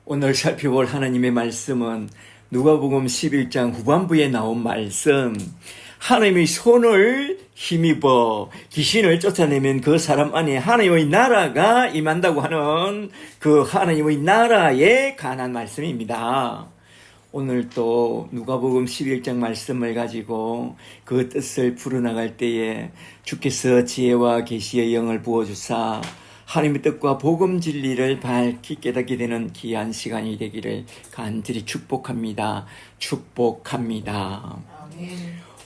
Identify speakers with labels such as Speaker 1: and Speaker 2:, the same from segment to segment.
Speaker 1: 오늘 살펴볼 하나님의 말씀은 누가복음 11장 후반부에 나온 말씀. 하나님의 손을 힘입어 귀신을 쫓아내면 그 사람 안에 하나님의 나라가 임한다고 하는 그 하나님의 나라에 관한 말씀입니다. 오늘 또 누가복음 11장 말씀을 가지고 그 뜻을 풀어나갈 때에 주께서 지혜와 계시의 영을 부어주사 하나님의 뜻과 복음 진리를 밝히 깨닫게 되는 귀한 시간이 되기를 간절히 축복합니다. 축복합니다.
Speaker 2: 아멘.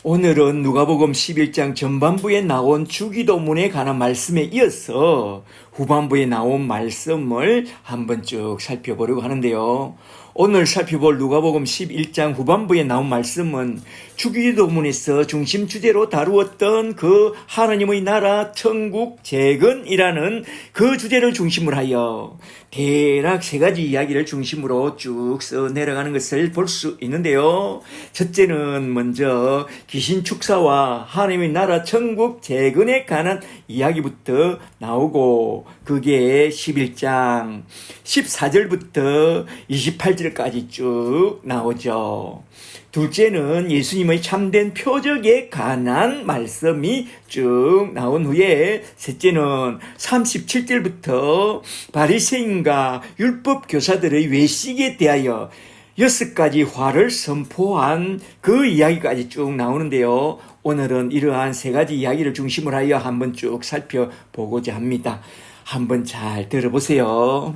Speaker 1: 오늘은 누가복음 11장 전반부에 나온 주기도문에 관한 말씀에 이어서 후반부에 나온 말씀을 한번 쭉 살펴보려고 하는데요. 오늘 살펴볼 누가복음 11장 후반부에 나온 말씀은 주기도문에서 중심 주제로 다루었던 그 하나님의 나라 천국 재건이라는 그 주제를 중심으로 하여 대략 세 가지 이야기를 중심으로 쭉 써 내려가는 것을 볼 수 있는데요. 첫째는 먼저 귀신 축사와 하나님의 나라 천국 재건에 관한 이야기부터 나오고 그게 11장 14절부터 28절까지 쭉 나오죠. 둘째는 예수님의 참된 표적에 관한 말씀이 쭉 나온 후에 셋째는 37절부터 바리새인과 율법 교사들의 외식에 대하여 6가지 화를 선포한 그 이야기까지 쭉 나오는데요. 오늘은 이러한 세 가지 이야기를 중심으로 하여 한번 쭉 살펴보고자 합니다. 한번 잘 들어보세요.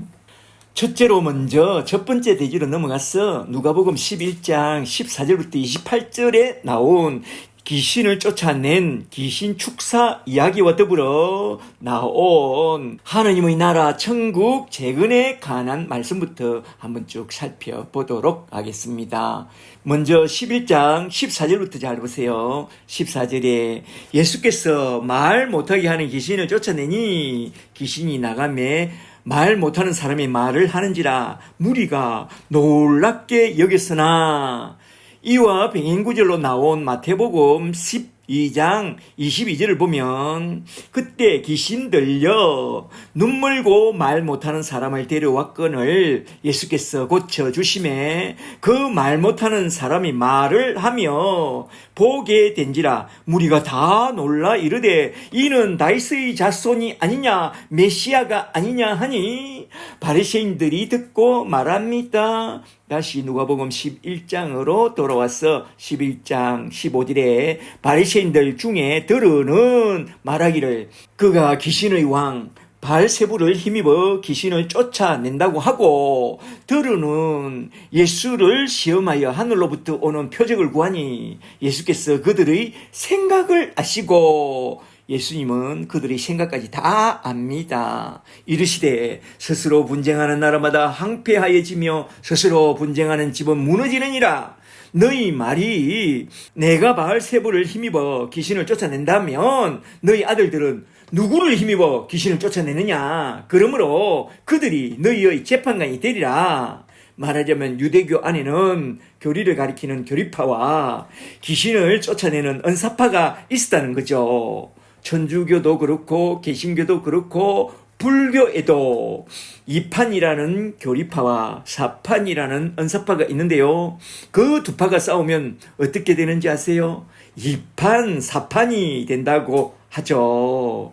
Speaker 1: 첫째로 먼저 첫 번째 대지로 넘어가서 누가복음 11장 14절부터 28절에 나온 귀신을 쫓아낸 귀신 축사 이야기와 더불어 나온 하나님의 나라 천국 재건에 관한 말씀부터 한번 쭉 살펴보도록 하겠습니다. 먼저 11장 14절부터 잘 보세요. 14절에 예수께서 말 못하게 하는 귀신을 쫓아내니 귀신이 나가매 말 못하는 사람이 말을 하는지라 무리가 놀랍게 여겼으나 이와 병행구절로 나온 마태복음 12장 22절을 보면 그때 귀신 들려 눈물고 말 못하는 사람을 데려왔거늘 예수께서 고쳐주심에 그 말 못하는 사람이 말을 하며 보게 된지라 무리가 다 놀라 이르되 이는 다윗의 자손이 아니냐 메시아가 아니냐 하니 바리새인들이 듣고 말합니다. 다시 누가복음 11장으로 돌아와서 11장 15절에 바리새인들 중에 들으는 말하기를 그가 귀신의 왕 발세부를 힘입어 귀신을 쫓아낸다고 하고 들으는 예수를 시험하여 하늘로부터 오는 표적을 구하니 예수께서 그들의 생각을 아시고 예수님은 그들의 생각까지 다 압니다. 이르시되 스스로 분쟁하는 나라마다 황폐하여지며 스스로 분쟁하는 집은 무너지느니라. 너희 말이 내가 바알세부를 힘입어 귀신을 쫓아낸다면 너희 아들들은 누구를 힘입어 귀신을 쫓아내느냐? 그러므로 그들이 너희의 재판관이 되리라. 말하자면 유대교 안에는 교리를 가리키는 교리파와 귀신을 쫓아내는 은사파가 있었다는 거죠. 천주교도 그렇고 개신교도 그렇고 불교에도 이판이라는 교리파와 사판이라는 은사파가 있는데요. 그 두 파가 싸우면 어떻게 되는지 아세요? 이판 사판이 된다고 하죠.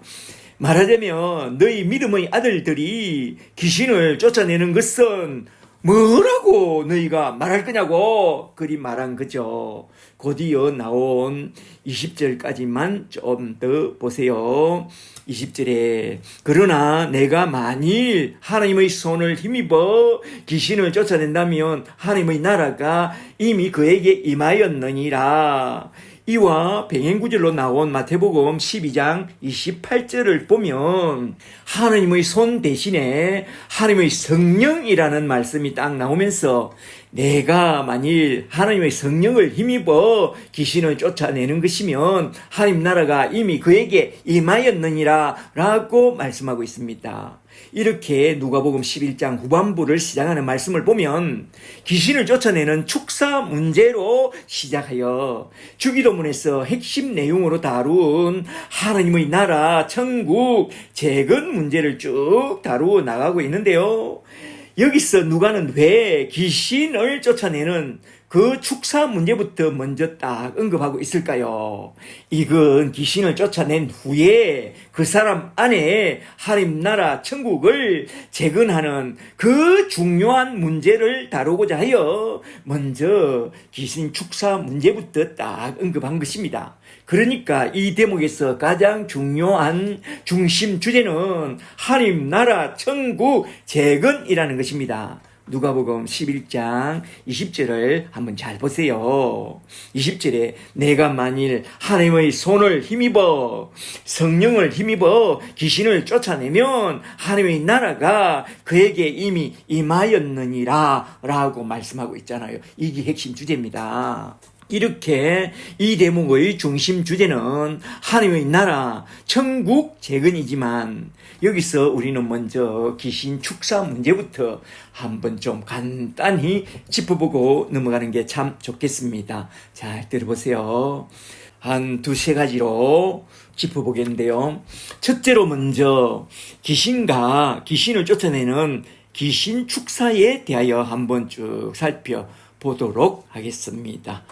Speaker 1: 말하자면 너희 믿음의 아들들이 귀신을 쫓아내는 것은 뭐라고 너희가 말할 거냐고 그리 말한 거죠. 곧이어 나온 20절까지만 좀 더 보세요. 20절에 그러나 내가 만일 하나님의 손을 힘입어 귀신을 쫓아낸다면 하나님의 나라가 이미 그에게 임하였느니라. 이와 병행구절로 나온 마태복음 12장 28절을 보면 하나님의 손 대신에 하나님의 성령이라는 말씀이 딱 나오면서 내가 만일 하나님의 성령을 힘입어 귀신을 쫓아내는 것이면 하나님 나라가 이미 그에게 임하였느니라 라고 말씀하고 있습니다. 이렇게 누가복음 11장 후반부를 시작하는 말씀을 보면 귀신을 쫓아내는 축사 문제로 시작하여 주기도문에서 핵심 내용으로 다룬 하나님의 나라 천국 재건 문제를 쭉 다루어 나가고 있는데요. 여기서 누가는 왜 귀신을 쫓아내는 그 축사 문제부터 먼저 딱 언급하고 있을까요? 이건 귀신을 쫓아낸 후에 그 사람 안에 하나님 나라 천국을 재건하는 그 중요한 문제를 다루고자 하여 먼저 귀신 축사 문제부터 딱 언급한 것입니다. 그러니까 이 대목에서 가장 중요한 중심 주제는 하나님 나라 천국 재건이라는 것입니다. 누가복음 11장 20절을 한번 잘 보세요. 20절에 내가 만일 하나님의 손을 힘입어 성령을 힘입어 귀신을 쫓아내면 하나님의 나라가 그에게 이미 임하였느니라 라고 말씀하고 있잖아요. 이게 핵심 주제입니다. 이렇게 이 대목의 중심 주제는 하나님의 나라 천국 재건이지만 여기서 우리는 먼저 귀신 축사 문제부터 한번 좀 간단히 짚어보고 넘어가는 게 참 좋겠습니다. 잘 들어보세요. 한 두세 가지로 짚어보겠는데요. 첫째로 먼저 귀신을 쫓아내는 귀신 축사에 대하여 한번 쭉 살펴보도록 하겠습니다.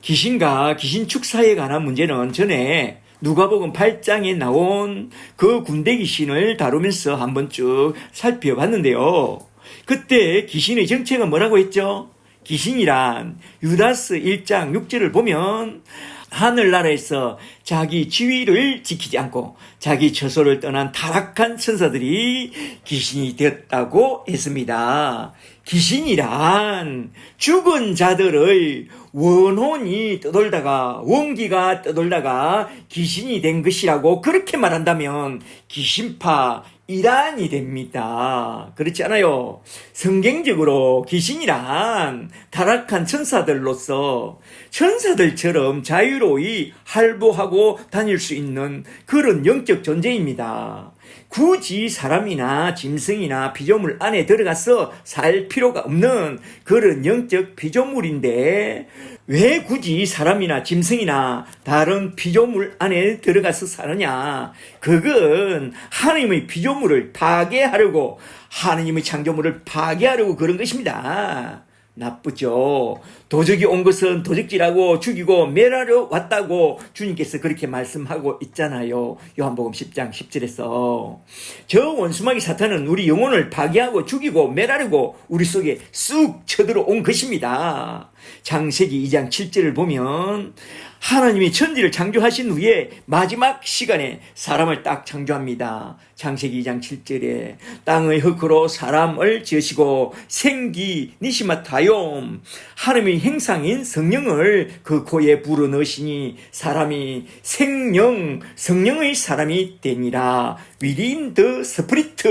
Speaker 1: 귀신과 귀신 축사에 관한 문제는 전에 누가복음 8장에 나온 그 군대 귀신을 다루면서 한번 쭉 살펴봤는데요. 그때 귀신의 정체가 뭐라고 했죠? 귀신이란 유다스 1장 6절을 보면 하늘나라에서 자기 지위를 지키지 않고 자기 처소를 떠난 타락한 천사들이 귀신이 되었다고 했습니다. 귀신이란 죽은 자들의 원혼이 떠돌다가 원기가 떠돌다가 귀신이 된 것이라고 그렇게 말한다면 귀신파 이란이 됩니다. 그렇지 않아요? 성경적으로 귀신이란 타락한 천사들로서 천사들처럼 자유로이 활보하고 다닐 수 있는 그런 영적 존재입니다. 굳이 사람이나 짐승이나 피조물 안에 들어가서 살 필요가 없는 그런 영적 피조물인데 왜 굳이 사람이나 짐승이나 다른 피조물 안에 들어가서 사느냐? 그건 하나님의 피조물을 파괴하려고 하나님의 창조물을 파괴하려고 그런 것입니다. 나쁘죠. 도적이 온 것은 도적질하고 죽이고 멸하러 왔다고 주님께서 그렇게 말씀하고 있잖아요. 요한복음 10장 10절에서 저 원수마귀 사탄은 우리 영혼을 파괴하고 죽이고 멸하려고 우리 속에 쑥 쳐들어온 것입니다. 창세기 2장 7절을 보면 하나님이 천지를 창조하신 후에 마지막 시간에 사람을 딱 창조합니다. 창세기 2장 7절에 땅의 흙으로 사람을 지으시고 생기 니시마타욤 하나님의 행상인 성령을 그 코에 불어넣으시니 사람이 성령의 사람이 되니라. Within the Spirit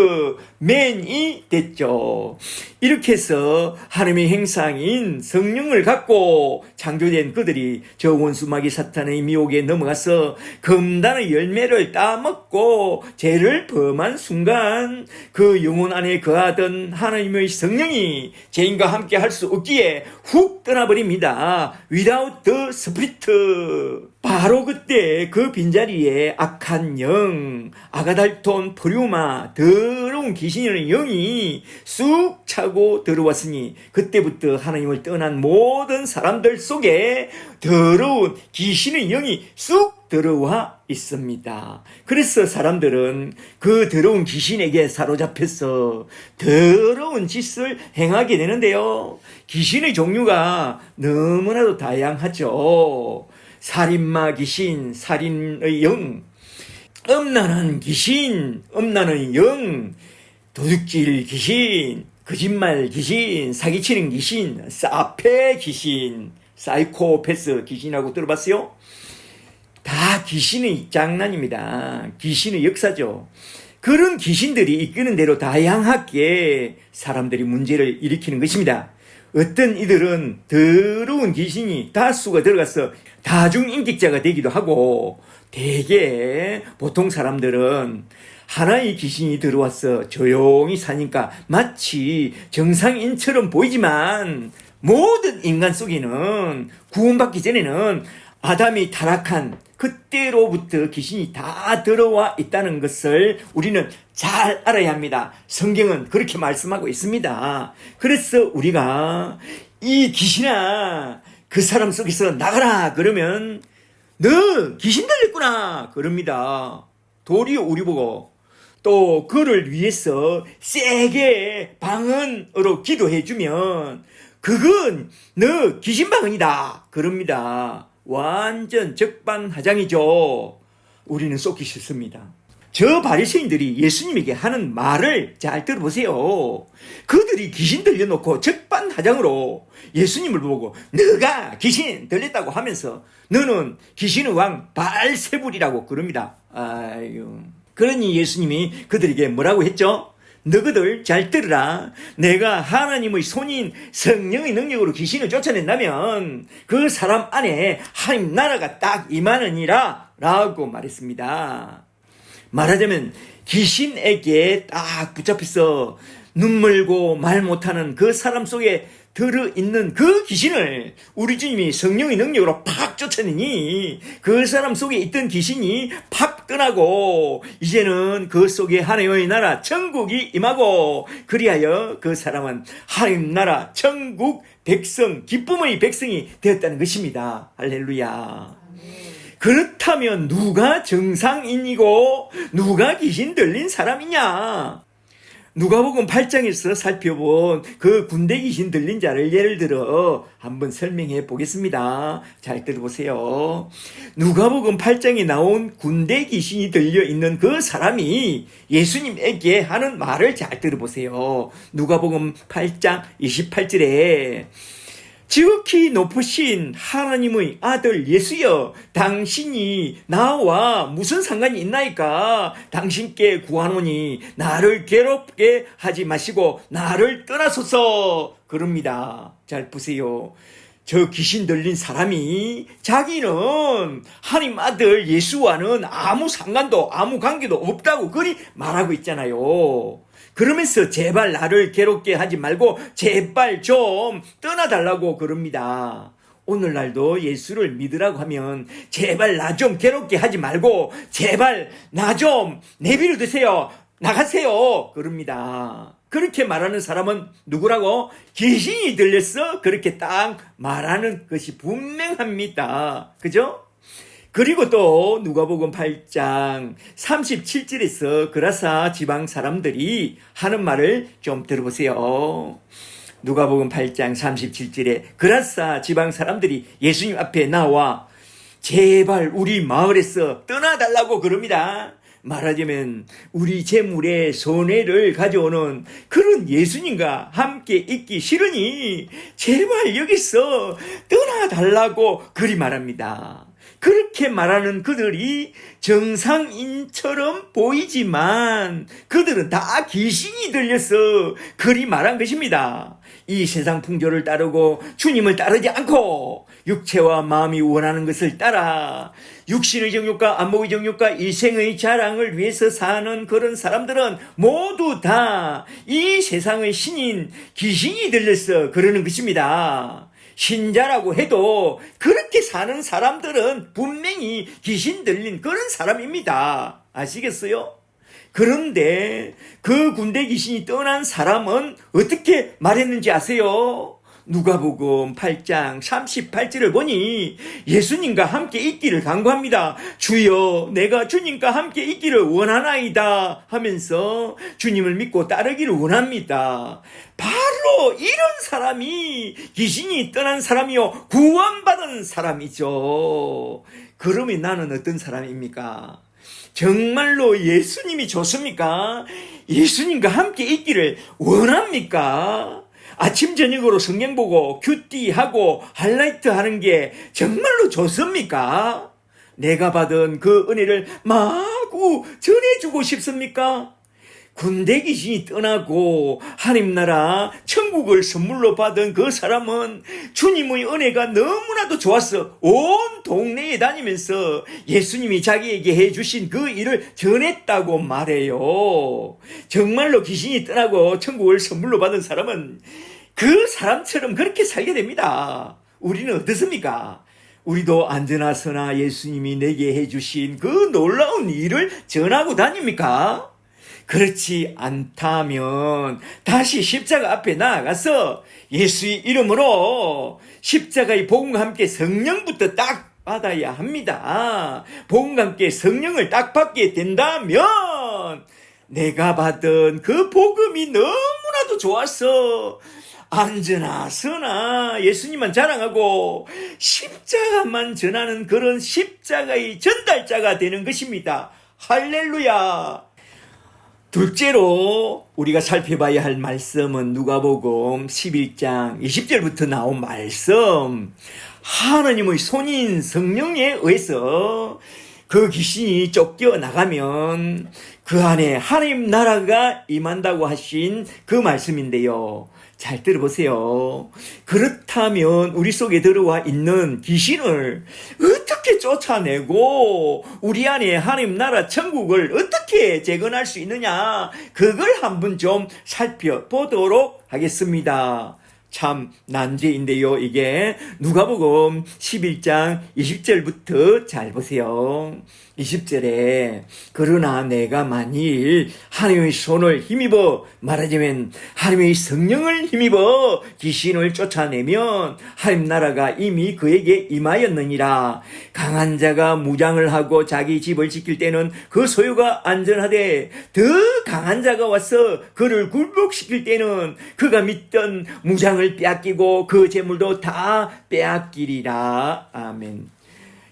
Speaker 1: man이 됐죠. 이렇게 해서 하나님의 행상인 성령을 갖고 창조된 그들이 저 원수마귀 사탄의 미혹에 넘어가서 금단의 열매를 따먹고 죄를 범한 순간 그 영혼 안에 거하던 하나님의 성령이 죄인과 함께 할 수 없기에 훅 떠나버립니다. Without the Spirit. 바로 그때 그 빈자리에 악한 영, 아가달톤 프류마, 더러운 귀신이라는 영이 쑥 차고 들어왔으니 그때부터 하나님을 떠난 모든 사람들 속에 더러운 귀신의 영이 쑥 들어와 있습니다. 그래서 사람들은 그 더러운 귀신에게 사로잡혀서 더러운 짓을 행하게 되는데요. 귀신의 종류가 너무나도 다양하죠. 살인마 귀신, 살인의 영, 음란한 귀신, 음란의 영, 도둑질 귀신, 거짓말 귀신, 사기치는 귀신, 사페 귀신, 사이코패스 귀신이라고 들어봤어요? 다 귀신의 장난입니다. 귀신의 역사죠. 그런 귀신들이 이끄는 대로 다양하게 사람들이 문제를 일으키는 것입니다. 어떤 이들은 더러운 귀신이 다수가 들어가서 다중인격자가 되기도 하고 대개 보통 사람들은 하나의 귀신이 들어와서 조용히 사니까 마치 정상인처럼 보이지만 모든 인간 속에는 구원받기 전에는 아담이 타락한 그때로부터 귀신이 다 들어와 있다는 것을 우리는 잘 알아야 합니다. 성경은 그렇게 말씀하고 있습니다. 그래서 우리가 이 귀신아 그 사람 속에서 나가라 그러면 너 귀신 들렸구나 그럽니다. 도리어 우리 보고 또 그를 위해서 세게 방언으로 기도해주면 그건 너 귀신방언이다 그럽니다. 완전 적반하장이죠. 우리는 쏟기 싫습니다. 저 바리새인들이 예수님에게 하는 말을 잘 들어보세요. 그들이 귀신 들려놓고 적반하장으로 예수님을 보고 너가 귀신 들렸다고 하면서 너는 귀신의 왕 발세불이라고 그럽니다. 아유. 그러니 예수님이 그들에게 뭐라고 했죠? 너희들 잘 들으라. 내가 하나님의 손인 성령의 능력으로 귀신을 쫓아낸다면 그 사람 안에 하나님 나라가 딱 임하느니라 라고 말했습니다. 말하자면 귀신에게 딱 붙잡혀서 눈물고 말 못하는 그 사람 속에 들어있는 그 귀신을 우리 주님이 성령의 능력으로 팍 쫓아내니 그 사람 속에 있던 귀신이 팍 떠나고 이제는 그 속에 하나님의 나라 천국이 임하고 그리하여 그 사람은 하나님 나라 천국 백성 기쁨의 백성이 되었다는 것입니다. 할렐루야. 그렇다면 누가 정상인이고 누가 귀신 들린 사람이냐? 누가복음 8장에서 살펴본 그 군대 귀신 들린 자를 예를 들어 한번 설명해 보겠습니다. 잘 들어보세요. 누가복음 8장에 나온 군대 귀신이 들려 있는 그 사람이 예수님에게 하는 말을 잘 들어보세요. 누가복음 8장 28절에 지극히 높으신 하나님의 아들 예수여, 당신이 나와 무슨 상관이 있나이까? 당신께 구하노니 나를 괴롭게 하지 마시고 나를 떠나소서 그럽니다. 잘 보세요. 저 귀신 들린 사람이 자기는 하나님 아들 예수와는 아무 상관도 아무 관계도 없다고 그리 말하고 있잖아요. 그러면서 제발 나를 괴롭게 하지 말고 제발 좀 떠나달라고 그럽니다. 오늘날도 예수를 믿으라고 하면 제발 나 좀 괴롭게 하지 말고 제발 나 좀 내버려 두세요. 나가세요. 그럽니다. 그렇게 말하는 사람은 누구라고? 귀신이 들렸어? 그렇게 딱 말하는 것이 분명합니다. 그죠? 그리고 또 누가복음 8장 37절에서 그라사 지방 사람들이 하는 말을 좀 들어보세요. 누가복음 8장 37절에 그라사 지방 사람들이 예수님 앞에 나와 제발 우리 마을에서 떠나달라고 그럽니다. 말하자면 우리 재물에 손해를 가져오는 그런 예수님과 함께 있기 싫으니 제발 여기서 떠나달라고 그리 말합니다. 그렇게 말하는 그들이 정상인처럼 보이지만 그들은 다 귀신이 들려서 그리 말한 것입니다. 이 세상 풍조를 따르고 주님을 따르지 않고 육체와 마음이 원하는 것을 따라 육신의 정욕과 안목의 정욕과 일생의 자랑을 위해서 사는 그런 사람들은 모두 다 이 세상의 신인 귀신이 들려서 그러는 것입니다. 신자라고 해도 그렇게 사는 사람들은 분명히 귀신 들린 그런 사람입니다. 아시겠어요? 그런데 그 군대 귀신이 떠난 사람은 어떻게 말했는지 아세요? 누가복음 8장 38절을 보니 예수님과 함께 있기를 간구합니다. 주여, 내가 주님과 함께 있기를 원하나이다 하면서 주님을 믿고 따르기를 원합니다. 바로 이런 사람이 귀신이 떠난 사람이요 구원받은 사람이죠. 그러면 나는 어떤 사람입니까? 정말로 예수님이 좋습니까? 예수님과 함께 있기를 원합니까? 아침 저녁으로 성경 보고 큐티하고 하이라이트 하는 게 정말로 좋습니까? 내가 받은 그 은혜를 마구 전해주고 싶습니까? 군대 귀신이 떠나고 하나님 나라 천국을 선물로 받은 그 사람은 주님의 은혜가 너무나도 좋아서 온 동네에 다니면서 예수님이 자기에게 해주신 그 일을 전했다고 말해요. 정말로 귀신이 떠나고 천국을 선물로 받은 사람은 그 사람처럼 그렇게 살게 됩니다. 우리는 어떻습니까? 우리도 안전하서나 예수님이 내게 해주신 그 놀라운 일을 전하고 다닙니까? 그렇지 않다면 다시 십자가 앞에 나아가서 예수의 이름으로 십자가의 복음과 함께 성령부터 딱 받아야 합니다. 복음과 함께 성령을 딱 받게 된다면 내가 받은 그 복음이 너무나도 좋아서 안전하서나 예수님만 자랑하고 십자가만 전하는 그런 십자가의 전달자가 되는 것입니다. 할렐루야. 둘째로 우리가 살펴봐야 할 말씀은 누가복음 11장 20절부터 나온 말씀. 하나님의 손인 성령에 의해서 그 귀신이 쫓겨나가면 그 안에 하나님 나라가 임한다고 하신 그 말씀인데요. 잘 들어보세요. 그렇다면 우리 속에 들어와 있는 귀신을 어떻게 쫓아내고 우리 안에 하나님 나라 천국을 어떻게 재건할 수 있느냐, 그걸 한번 좀 살펴보도록 하겠습니다. 참 난제인데요. 이게 누가복음 11장 20절부터 잘 보세요. 20절에 그러나 내가 만일 하나님의 손을 힘입어, 말하자면 하나님의 성령을 힘입어 귀신을 쫓아내면 하나님 나라가 이미 그에게 임하였느니라. 강한 자가 무장을 하고 자기 집을 지킬 때는 그 소유가 안전하되 더 강한 자가 와서 그를 굴복시킬 때는 그가 믿던 무장을 빼앗기고 그 재물도 다 빼앗기리라. 아멘.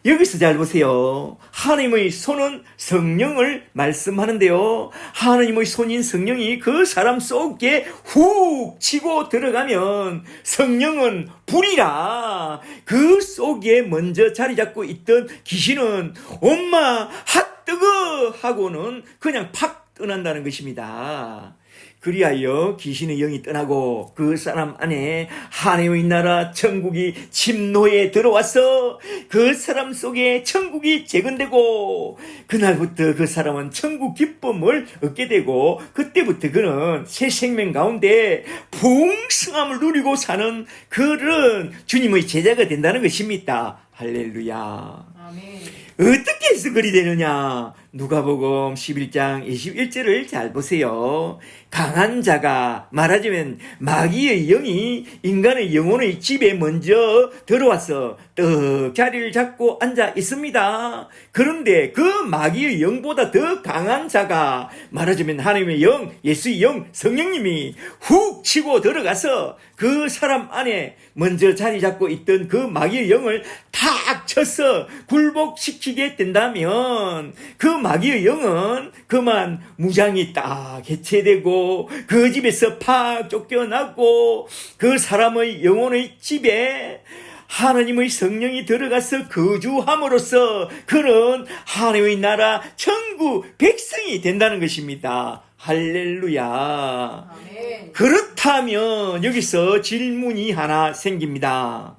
Speaker 1: 여기서 잘 보세요. 하나님의 손은 성령을 말씀하는데요. 하나님의 손인 성령이 그 사람 속에 훅 치고 들어가면 성령은 불이라. 그 속에 먼저 자리 잡고 있던 귀신은 엄마 핫뜨거 하고는 그냥 팍 떠난다는 것입니다. 그리하여 귀신의 영이 떠나고 그 사람 안에 하나님의 나라 천국이 침노에 들어와서 그 사람 속에 천국이 재건되고 그날부터 그 사람은 천국 기쁨을 얻게 되고 그때부터 그는 새 생명 가운데 풍성함을 누리고 사는 그런 주님의 제자가 된다는 것입니다. 할렐루야.
Speaker 2: 아멘.
Speaker 1: 어떻게 해서 그리 되느냐? 누가복음 11장 21절을 잘 보세요. 강한 자가, 말하자면 마귀의 영이 인간의 영혼의 집에 먼저 들어와서 떡 자리를 잡고 앉아 있습니다. 그런데 그 마귀의 영보다 더 강한 자가, 말하자면 하나님의 영, 예수의 영, 성령님이 훅 치고 들어가서 그 사람 안에 먼저 자리 잡고 있던 그 마귀의 영을 탁 쳐서 굴복시키게 된다면 그 마귀의 영은 그만 무장이 딱 해체되고 그 집에서 팍 쫓겨나고 그 사람의 영혼의 집에 하나님의 성령이 들어가서 거주함으로써 그는 하나님의 나라 천국 백성이 된다는 것입니다. 할렐루야.
Speaker 2: 아멘.
Speaker 1: 그렇다면 여기서 질문이 하나 생깁니다.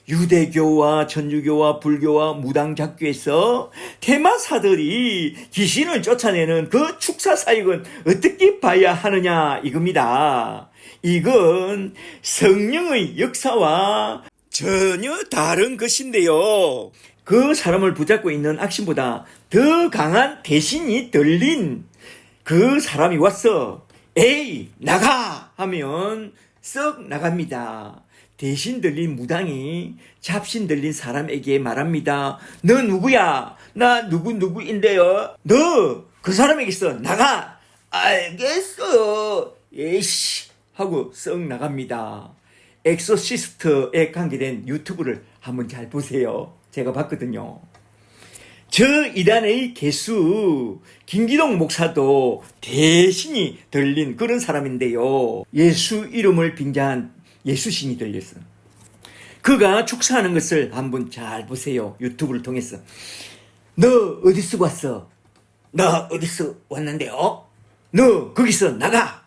Speaker 1: 유대교와 천주교와 불교와 무당잡교에서 테마사들이 귀신을 쫓아내는 그 축사 사역은 어떻게 봐야 하느냐 이겁니다. 이건 성령의 역사와 전혀 다른 것인데요. 그 사람을 붙잡고 있는 악신보다 더 강한 대신이 들린 그 사람이 와서 에이 나가 하면 썩 나갑니다. 대신 들린 무당이 잡신 들린 사람에게 말합니다. 너 누구야? 나 누구인데요? 너 그 사람에게서 나가! 알겠어! 에이씨! 하고 썩 나갑니다. 엑소시스트에 관계된 유튜브를 한번 잘 보세요. 제가 봤거든요. 저 이단의 개수 김기동 목사도 대신이 들린 그런 사람인데요. 예수 이름을 빙자한 예수신이 들렸어. 그가 축사하는 것을 한번 잘 보세요. 유튜브를 통해서. 너 어디서 왔어? 나 어디서 왔는데요? 너 거기서 나가!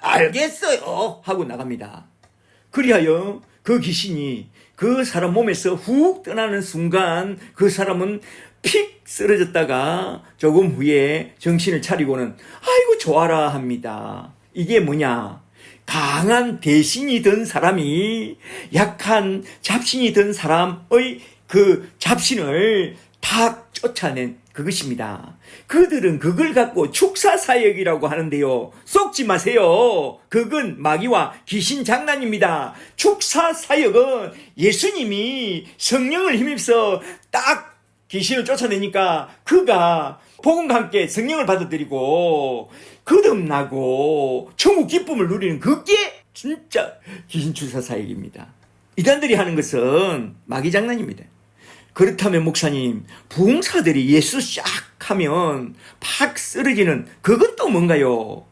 Speaker 1: 알겠어요! 하고 나갑니다. 그리하여 그 귀신이 그 사람 몸에서 훅 떠나는 순간 그 사람은 픽 쓰러졌다가 조금 후에 정신을 차리고는 아이고 좋아라 합니다. 이게 뭐냐? 강한 대신이 된 사람이 약한 잡신이 된 사람의 그 잡신을 다 쫓아낸 그것입니다. 그들은 그걸 갖고 축사사역이라고 하는데요. 속지 마세요. 그건 마귀와 귀신 장난입니다. 축사사역은 예수님이 성령을 힘입어 딱 귀신을 쫓아내니까 그가 복음과 함께 성령을 받아들이고 거듭나고 천국 기쁨을 누리는 그게 진짜 귀신 축사사역입니다. 이단들이 하는 것은 마귀 장난입니다. 그렇다면 목사님, 부흥사들이 예수 샥 하면 팍 쓰러지는 그건 또 뭔가요?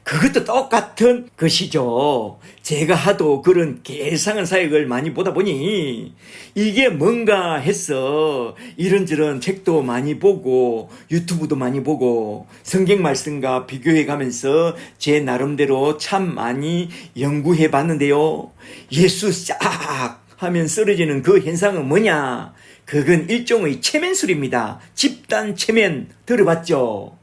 Speaker 1: 그것도 똑같은 것이죠. 제가 하도 그런 개상한 사역을 많이 보다 보니 이게 뭔가 해서 이런저런 책도 많이 보고 유튜브도 많이 보고 성경 말씀과 비교해 가면서 제 나름대로 참 많이 연구해 봤는데요. 예수 싹 하면 쓰러지는 그 현상은 뭐냐? 그건 일종의 체면술입니다. 집단 체면 들어봤죠?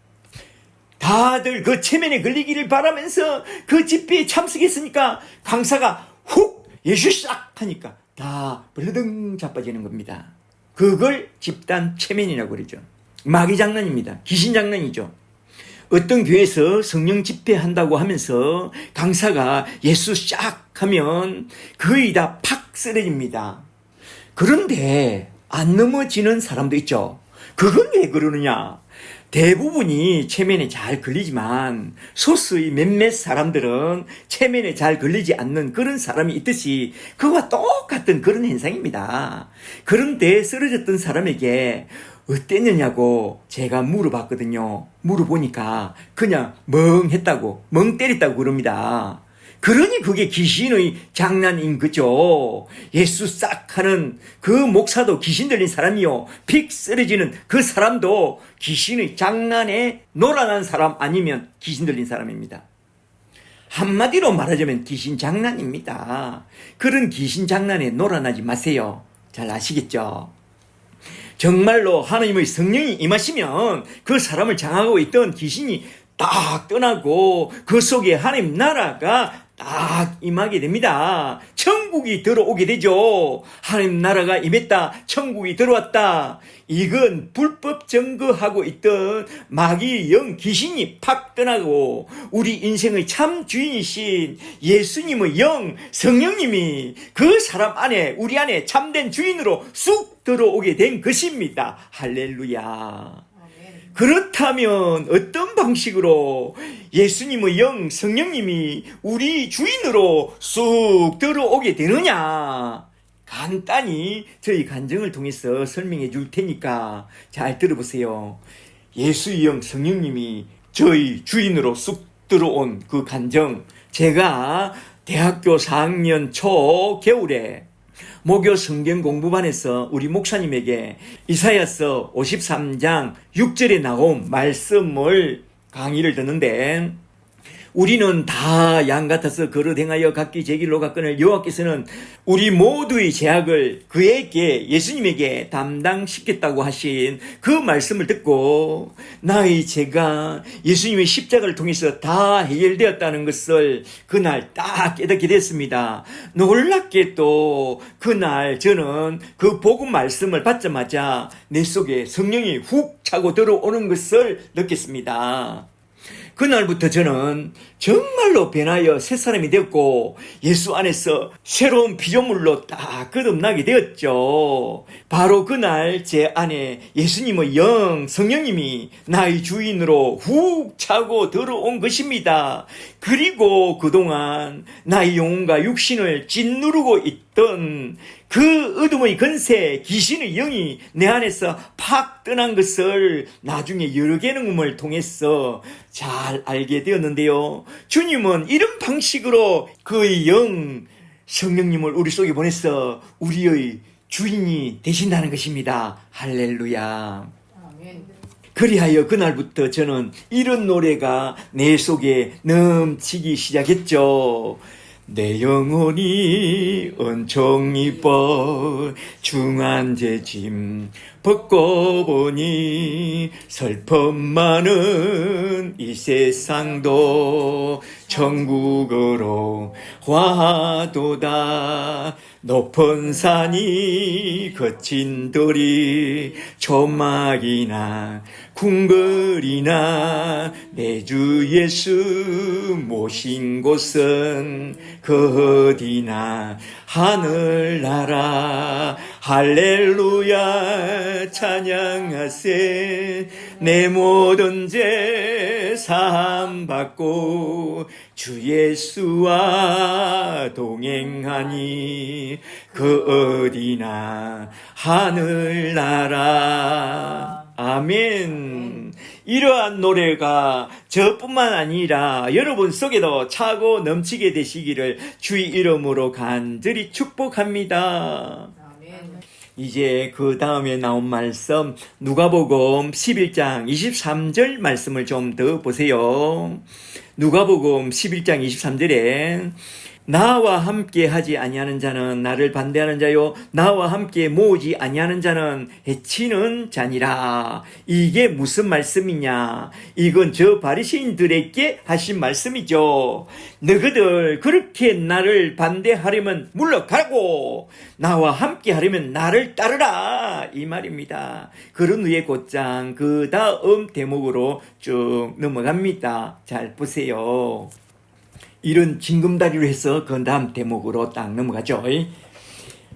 Speaker 1: 다들 그 체면에 걸리기를 바라면서 그 집회에 참석했으니까 강사가 훅 예수 싹 하니까 다 벌러덩 자빠지는 겁니다. 그걸 집단 체면이라고 그러죠. 마귀 장난입니다. 귀신 장난이죠. 어떤 교회에서 성령 집회한다고 하면서 강사가 예수 싹 하면 거의 다 팍 쓰러집니다. 그런데 안 넘어지는 사람도 있죠. 그건 왜 그러느냐? 대부분이 체면에 잘 걸리지만 소수의 몇몇 사람들은 체면에 잘 걸리지 않는 그런 사람이 있듯이 그와 똑같은 그런 현상입니다. 그런데 쓰러졌던 사람에게 어땠느냐고 제가 물어봤거든요. 물어보니까 그냥 멍했다고, 멍 때렸다고 그럽니다. 그러니 그게 귀신의 장난인 거죠. 예수 싹 하는 그 목사도 귀신 들린 사람이요. 픽 쓰러지는 그 사람도 귀신의 장난에 놀아난 사람 아니면 귀신 들린 사람입니다. 한마디로 말하자면 귀신 장난입니다. 그런 귀신 장난에 놀아나지 마세요. 잘 아시겠죠? 정말로 하나님의 성령이 임하시면 그 사람을 장악하고 있던 귀신이 딱 떠나고 그 속에 하나님 나라가 딱 임하게 됩니다. 천국이 들어오게 되죠. 하나님 나라가 임했다. 천국이 들어왔다. 이건 불법 증거하고 있던 마귀 영 귀신이 팍 떠나고 우리 인생의 참 주인이신 예수님의 영 성령님이 그 사람 안에 우리 안에 참된 주인으로 쑥 들어오게 된 것입니다. 할렐루야. 그렇다면 어떤 방식으로 예수님의 영 성령님이 우리 주인으로 쑥 들어오게 되느냐? 간단히 저희 간증을 통해서 설명해 줄 테니까 잘 들어보세요. 예수의 영 성령님이 저희 주인으로 쑥 들어온 그 간증, 제가 대학교 4학년 초 겨울에 목요 성경 공부반에서 우리 목사님에게 이사야서 53장 6절에 나온 말씀을 강의를 듣는데 우리는 다 양 같아서 걸어 행하여 각기 제 길로 갔거늘 여호와께서는 우리 모두의 죄악을 그에게 예수님에게 담당시켰다고 하신 그 말씀을 듣고 나의 죄가 예수님의 십자가를 통해서 다 해결되었다는 것을 그날 딱 깨닫게 됐습니다. 놀랍게도 그날 저는 그 복음 말씀을 받자마자 내 속에 성령이 훅 차고 들어오는 것을 느꼈습니다. 그날부터 저는 정말로 변하여 새 사람이 되었고 예수 안에서 새로운 피조물로 딱 거듭나게 되었죠. 바로 그날 제 안에 예수님의 영 성령님이 나의 주인으로 훅 차고 들어온 것입니다. 그리고 그동안 나의 영혼과 육신을 짓누르고 있던 그 어둠의 건세 귀신의 영이 내 안에서 팍 떠난 것을 나중에 여러 개능음을 통해서 잘 알게 되었는데요. 주님은 이런 방식으로 그의 영 성령님을 우리 속에 보내서 우리의 주인이 되신다는 것입니다. 할렐루야.
Speaker 2: 아멘.
Speaker 1: 그리하여 그날부터 저는 이런 노래가 내 속에 넘치기 시작했죠. 내 영혼이 은총 입어 중한 죄짐 벗고 보니 슬픔 많은 이 세상도 천국으로 와도다. 높은 산이 거친 돌이 조막이나 궁궐이나 내 주 예수 모신 곳은 그 어디나 하늘나라. 할렐루야 찬양하세. 내 모든 죄 사함 받고 주 예수와 동행하니 그 어디나 하늘나라. 아멘. 이러한 노래가 저뿐만 아니라 여러분 속에도 차고 넘치게 되시기를 주의 이름으로 간절히 축복합니다.
Speaker 2: 아멘.
Speaker 1: 이제 그 다음에 나온 말씀 누가복음 11장 23절 말씀을 좀 더 보세요. 누가복음 11장 23절에 나와 함께 하지 아니하는 자는 나를 반대하는 자요 나와 함께 모으지 아니하는 자는 해치는 자니라. 이게 무슨 말씀이냐? 이건 저 바리새인들에게 하신 말씀이죠. 너희들 그렇게 나를 반대하려면 물러가고 나와 함께 하려면 나를 따르라 이 말입니다. 그런 후에 곧장 그 다음 대목으로 쭉 넘어갑니다. 잘 보세요. 이런 징검다리로 해서 그 다음 대목으로 딱 넘어가죠.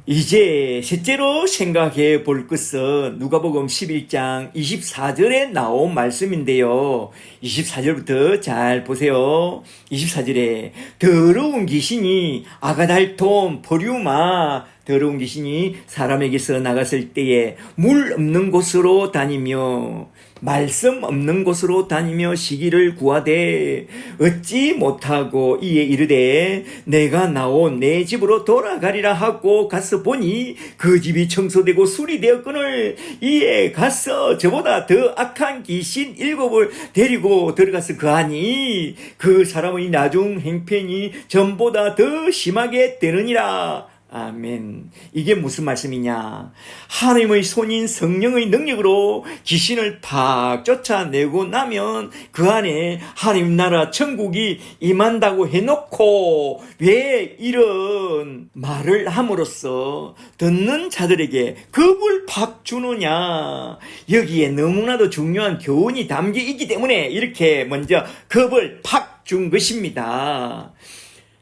Speaker 1: 이제 셋째로 생각해 볼 것은 누가복음 11장 24절에 나온 말씀인데요. 24절부터 잘 보세요. 24절에 더러운 귀신이 아가달톰 포리우마 더러운 귀신이 사람에게서 나갔을 때에 물 없는 곳으로 다니며 말씀 없는 곳으로 다니며 시기를 구하되 얻지 못하고 이에 이르되 내가 나온 내 집으로 돌아가리라 하고 가서 보니 그 집이 청소되고 수리되었거늘 이에 가서 저보다 더 악한 귀신 7을 데리고 들어가서 거하니 그 사람의 나중 행편이 전보다 더 심하게 되느니라. 아멘. 이게 무슨 말씀이냐? 하나님의 손인 성령의 능력으로 귀신을 팍 쫓아내고 나면 그 안에 하나님 나라 천국이 임한다고 해놓고 왜 이런 말을 함으로써 듣는 자들에게 겁을 팍 주느냐? 여기에 너무나도 중요한 교훈이 담겨 있기 때문에 이렇게 먼저 겁을 팍 준 것입니다.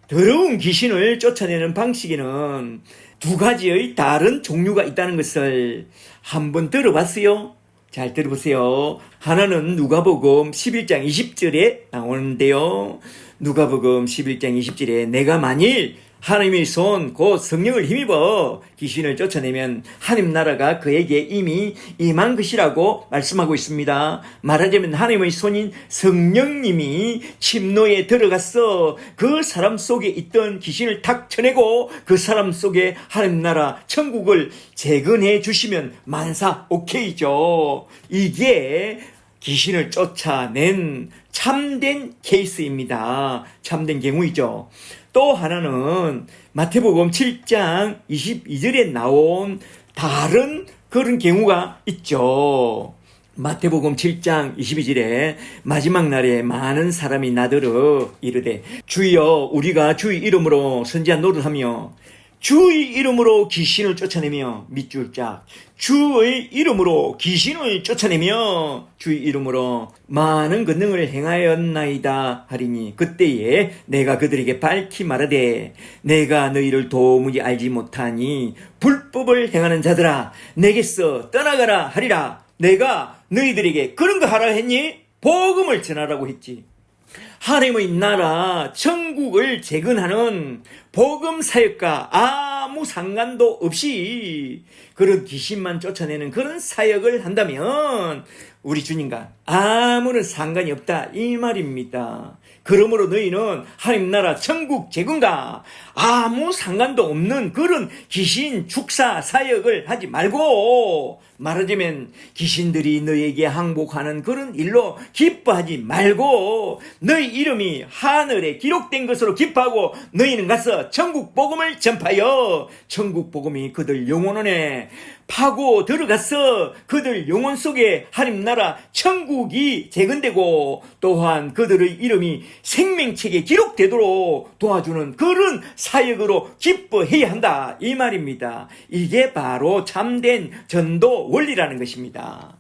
Speaker 1: 더러운 귀신을 쫓아내는 방식에는 두 가지의 다른 종류가 있다는 것을 한번 들어봤어요? 잘 들어보세요. 하나는 누가복음 11장 20절에 나오는데요. 누가복음 11장 20절에 내가 만일 하나님의 손 곧 성령을 힘입어 귀신을 쫓아내면 하나님 나라가 그에게 이미 임한 것이라고 말씀하고 있습니다. 말하자면 하나님의 손인 성령님이 침노에 들어가서 그 사람 속에 있던 귀신을 탁 쳐내고 그 사람 속에 하나님 나라 천국을 재건해 주시면 만사 오케이죠. 이게 귀신을 쫓아낸 참된 케이스입니다. 참된 경우이죠. 또 하나는 마태복음 7장 22절에 나온 다른 그런 경우가 있죠. 마태복음 7장 22절에 마지막 날에 많은 사람이 나더러 이르되 주여 우리가 주의 이름으로 선지한 노릇하며 주의 이름으로 귀신을 쫓아내며 밑줄 짝 주의 이름으로 귀신을 쫓아내며 주의 이름으로 많은 권능을 행하였나이다 하리니 그때에 내가 그들에게 밝히 말하되 내가 너희를 도무지 알지 못하니 불법을 행하는 자들아 내게서 떠나가라 하리라. 내가 너희들에게 그런 거 하라 했니? 복음을 전하라고 했지. 하나님의 나라 천국을 재건하는 복음 사역과 아무 상관도 없이 그런 귀신만 쫓아내는 그런 사역을 한다면 우리 주님과 아무런 상관이 없다 이 말입니다. 그러므로 너희는 하나님 나라 천국 재건과 아무 상관도 없는 그런 귀신 축사 사역을 하지 말고 말하자면 귀신들이 너에게 항복하는 그런 일로 기뻐하지 말고 너희 이름이 하늘에 기록된 것으로 기뻐하고 너희는 가서 천국 복음을 전파하여 천국 복음이 그들 영혼원에 파고 들어가서 그들 영혼 속에 하나님 나라 천국이 재건되고 또한 그들의 이름이 생명책에 기록되도록 도와주는 그런 사역으로 기뻐해야 한다 이 말입니다. 이게 바로 참된 전도 원리라는 것입니다.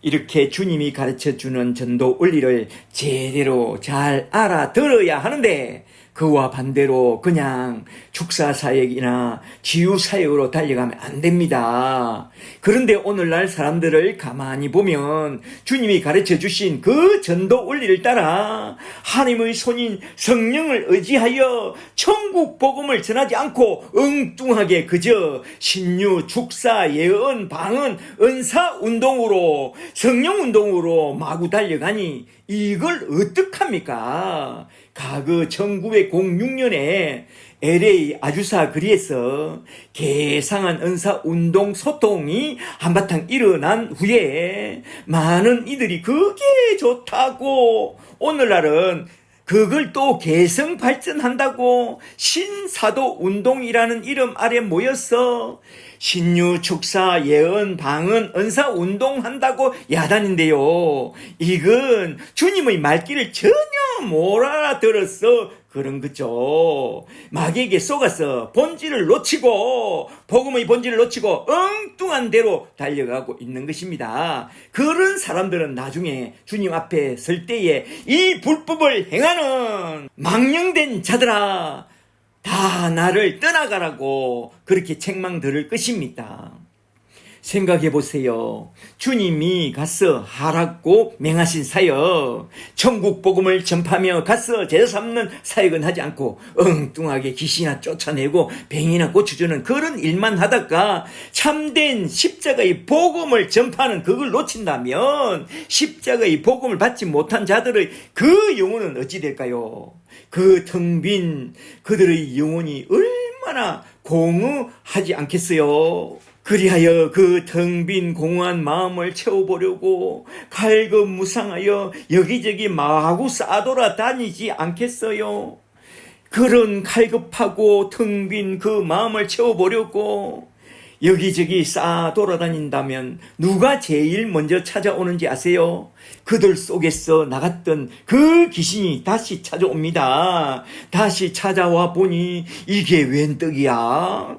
Speaker 1: 이렇게 주님이 가르쳐주는 전도 원리를 제대로 잘 알아들어야 하는데 그와 반대로 그냥 축사사역이나 치유사역으로 달려가면 안 됩니다. 그런데 오늘날 사람들을 가만히 보면 주님이 가르쳐 주신 그 전도 원리를 따라 하나님의 손인 성령을 의지하여 천국 복음을 전하지 않고 엉뚱하게 그저 신유, 축사, 예언, 방언, 은사 운동으로 성령 운동으로 마구 달려가니 이걸 어떡합니까? 가그 1906년에 LA 아주사 거리에서 개상한 은사 운동 소통이 한바탕 일어난 후에 많은 이들이 그게 좋다고 오늘날은 그걸 또 개성 발전한다고 신사도 운동이라는 이름 아래 모여서 신유, 축사, 예언, 방언, 은사 운동한다고 야단인데요. 이건 주님의 말귀를 전혀 못 알아들어서 그런 거죠. 마귀에게 속아서 본질을 놓치고 복음의 본질을 놓치고 엉뚱한 대로 달려가고 있는 것입니다. 그런 사람들은 나중에 주님 앞에 설 때에 이 불법을 행하는 망령된 자들아 다 나를 떠나가라고 그렇게 책망 들을 것입니다. 생각해 보세요. 주님이 가서 하라고 맹하신 사역, 천국 복음을 전파하며 가서 제자 삼는 사역은 하지 않고 엉뚱하게 귀신이나 쫓아내고 병이나 고쳐주는 그런 일만 하다가 참된 십자가의 복음을 전파하는 그걸 놓친다면 십자가의 복음을 받지 못한 자들의 그 영혼은 어찌 될까요? 그 텅 빈 그들의 영혼이 얼마나 공허하지 않겠어요? 그리하여 그 텅 빈 공허한 마음을 채워보려고 갈급무상하여 여기저기 마구 싸돌아 다니지 않겠어요? 그런 갈급하고 텅 빈 그 마음을 채워보려고 여기저기 싸 돌아다닌다면 누가 제일 먼저 찾아오는지 아세요? 그들 속에서 나갔던 그 귀신이 다시 찾아옵니다. 다시 찾아와 보니 이게 웬 떡이야?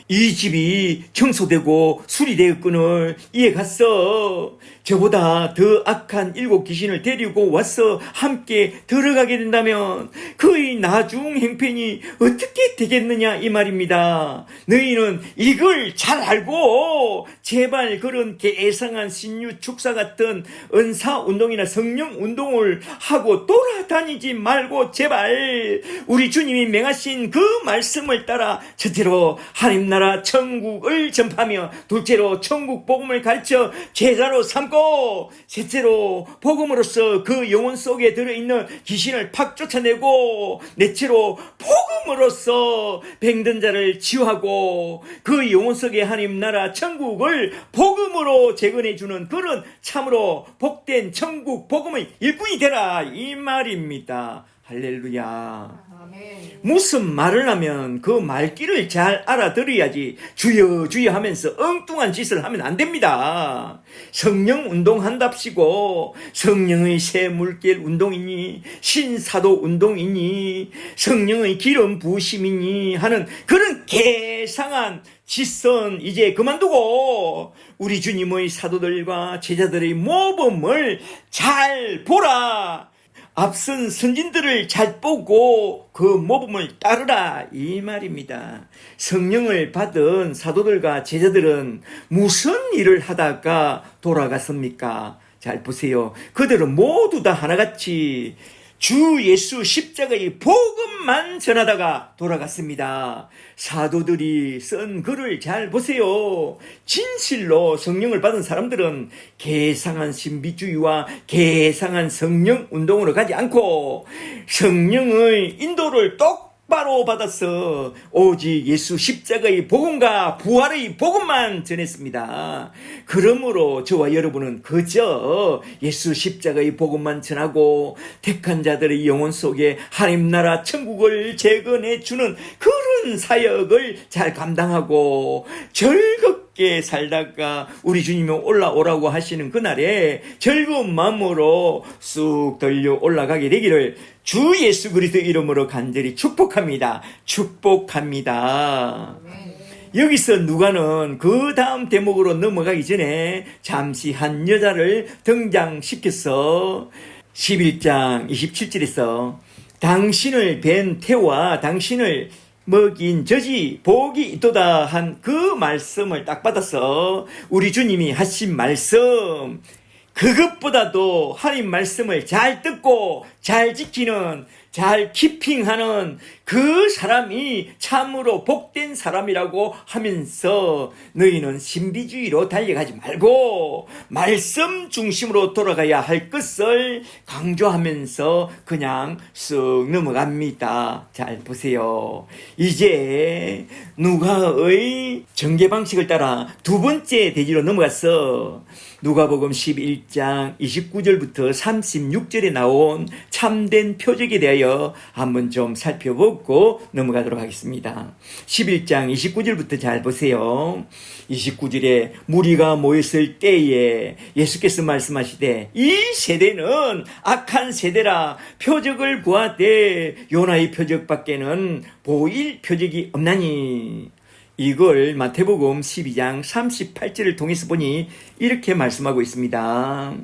Speaker 1: 이 집이 청소되고 수리되었거늘 이에 갔어. 저보다 더 악한 7 귀신을 데리고 와서 함께 들어가게 된다면 그의 나중 행편이 어떻게 되겠느냐 이 말입니다. 너희는 이걸 잘 알고 제발 그런 개상한 신유 축사 같은 은사 운동이나 성령 운동을 하고 돌아다니지 말고 제발 우리 주님이 맹하신 그 말씀을 따라 첫째로 하나님 나라 천국을 전파하며 둘째로 천국 복음을 가르쳐 제자로 삼고 셋째로 복음으로써 그 영혼 속에 들어있는 귀신을 팍 쫓아내고 넷째로 복음으로써 병든 자를 치유하고 그 영혼 속에 하나님 나라 천국을 복음으로 재건해주는 그런 참으로 복된 천국 복음의 일꾼이 되라 이 말입니다. 할렐루야.
Speaker 2: 아멘.
Speaker 1: 무슨 말을 하면 그 말귀를 잘 알아들어야지 주여 주여 하면서 엉뚱한 짓을 하면 안 됩니다. 성령 운동한답시고 성령의 새 물결 운동이니 신사도 운동이니 성령의 기름 부으심이니 하는 그런 개상한 짓은 이제 그만두고 우리 주님의 사도들과 제자들의 모범을 잘 보라. 앞선 선진들을 잘 보고 그 모범을 따르라 이 말입니다. 성령을 받은 사도들과 제자들은 무슨 일을 하다가 돌아갔습니까? 잘 보세요. 그들은 모두 다 하나같이 주 예수 십자가의 복음만 전하다가 돌아갔습니다. 사도들이 쓴 글을 잘 보세요. 진실로 성령을 받은 사람들은 개상한 신비주의와 개상한 성령 운동으로 가지 않고 성령의 인도를 똑바로 받아서 오직 예수 십자가의 복음과 부활의 복음만 전했습니다. 그러므로 저와 여러분은 그저 예수 십자가의 복음만 전하고 택한 자들의 영혼 속에 하나님 나라 천국을 재건해 주는 그런 사역을 잘 감당하고 즐겁게 즐겁게 살다가 우리 주님이 올라오라고 하시는 그날에 즐거운 마음으로 쑥 들려 올라가게 되기를 주 예수 그리스도 이름으로 간절히 축복합니다. 축복합니다. 여기서 누가는 그 다음 대목으로 넘어가기 전에 잠시 한 여자를 등장시켜서 11장 27절에서 당신을 뵌 태와 당신을 먹인 젖이 복이 있도다 한 그 말씀을 딱 받아서 우리 주님이 하신 말씀, 그것보다도 하나님 말씀을 잘 듣고 잘 지키는, 잘 키핑하는 그 사람이 참으로 복된 사람이라고 하면서 너희는 신비주의로 달려가지 말고 말씀 중심으로 돌아가야 할 것을 강조하면서 그냥 쓱 넘어갑니다. 잘 보세요. 이제 누가의 전개 방식을 따라 두 번째 대지로 넘어가서 누가복음 11장 29절부터 36절에 나온 참된 표적에 대하여 한번 좀 살펴보고 넘어가도록 하겠습니다. 11장 29절부터 잘 보세요. 29절에 무리가 모였을 때에 예수께서 말씀하시되 이 세대는 악한 세대라 표적을 구하되 요나의 표적밖에는 보일 표적이 없나니. 이걸 마태복음 12장 38절을 통해서 보니 이렇게 말씀하고 있습니다.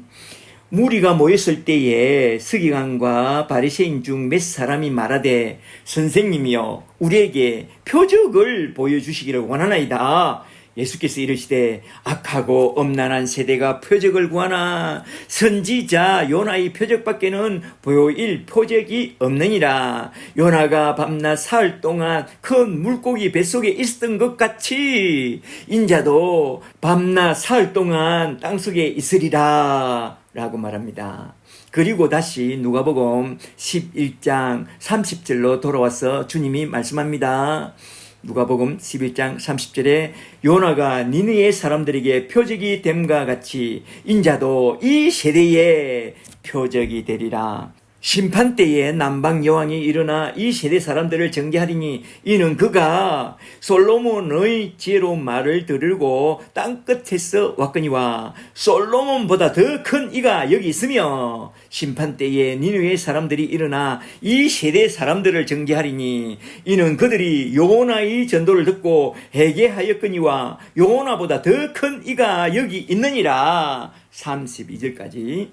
Speaker 1: 무리가 모였을 때에 서기관과 바리새인 중 몇 사람이 말하되 선생님이여 우리에게 표적을 보여주시기를 원하나이다. 예수께서 이르시되 악하고 엄난한 세대가 표적을 구하나 선지자 요나의 표적밖에는 보일 표적이 없느니라. 요나가 밤낮 사흘 동안 큰 물고기 뱃속에 있었던 것 같이 인자도 밤낮 사흘 동안 땅속에 있으리라 라고 말합니다. 그리고 다시 누가복음 11장 30절로 돌아와서 주님이 말씀합니다. 누가복음 11장 30절에 요나가 니느웨 사람들에게 표적이 됨과 같이 인자도 이 세대에 표적이 되리라. 심판 때에 남방 여왕이 일어나 이 세대 사람들을 정죄하리니 이는 그가 솔로몬의 지혜로운 말을 들으고 땅끝에서 왔거니와 솔로몬보다 더 큰 이가 여기 있으며 심판 때에 니느웨 사람들이 일어나 이 세대 사람들을 정죄하리니 이는 그들이 요나의 전도를 듣고 회개하였거니와 요나보다 더 큰 이가 여기 있느니라. 32절까지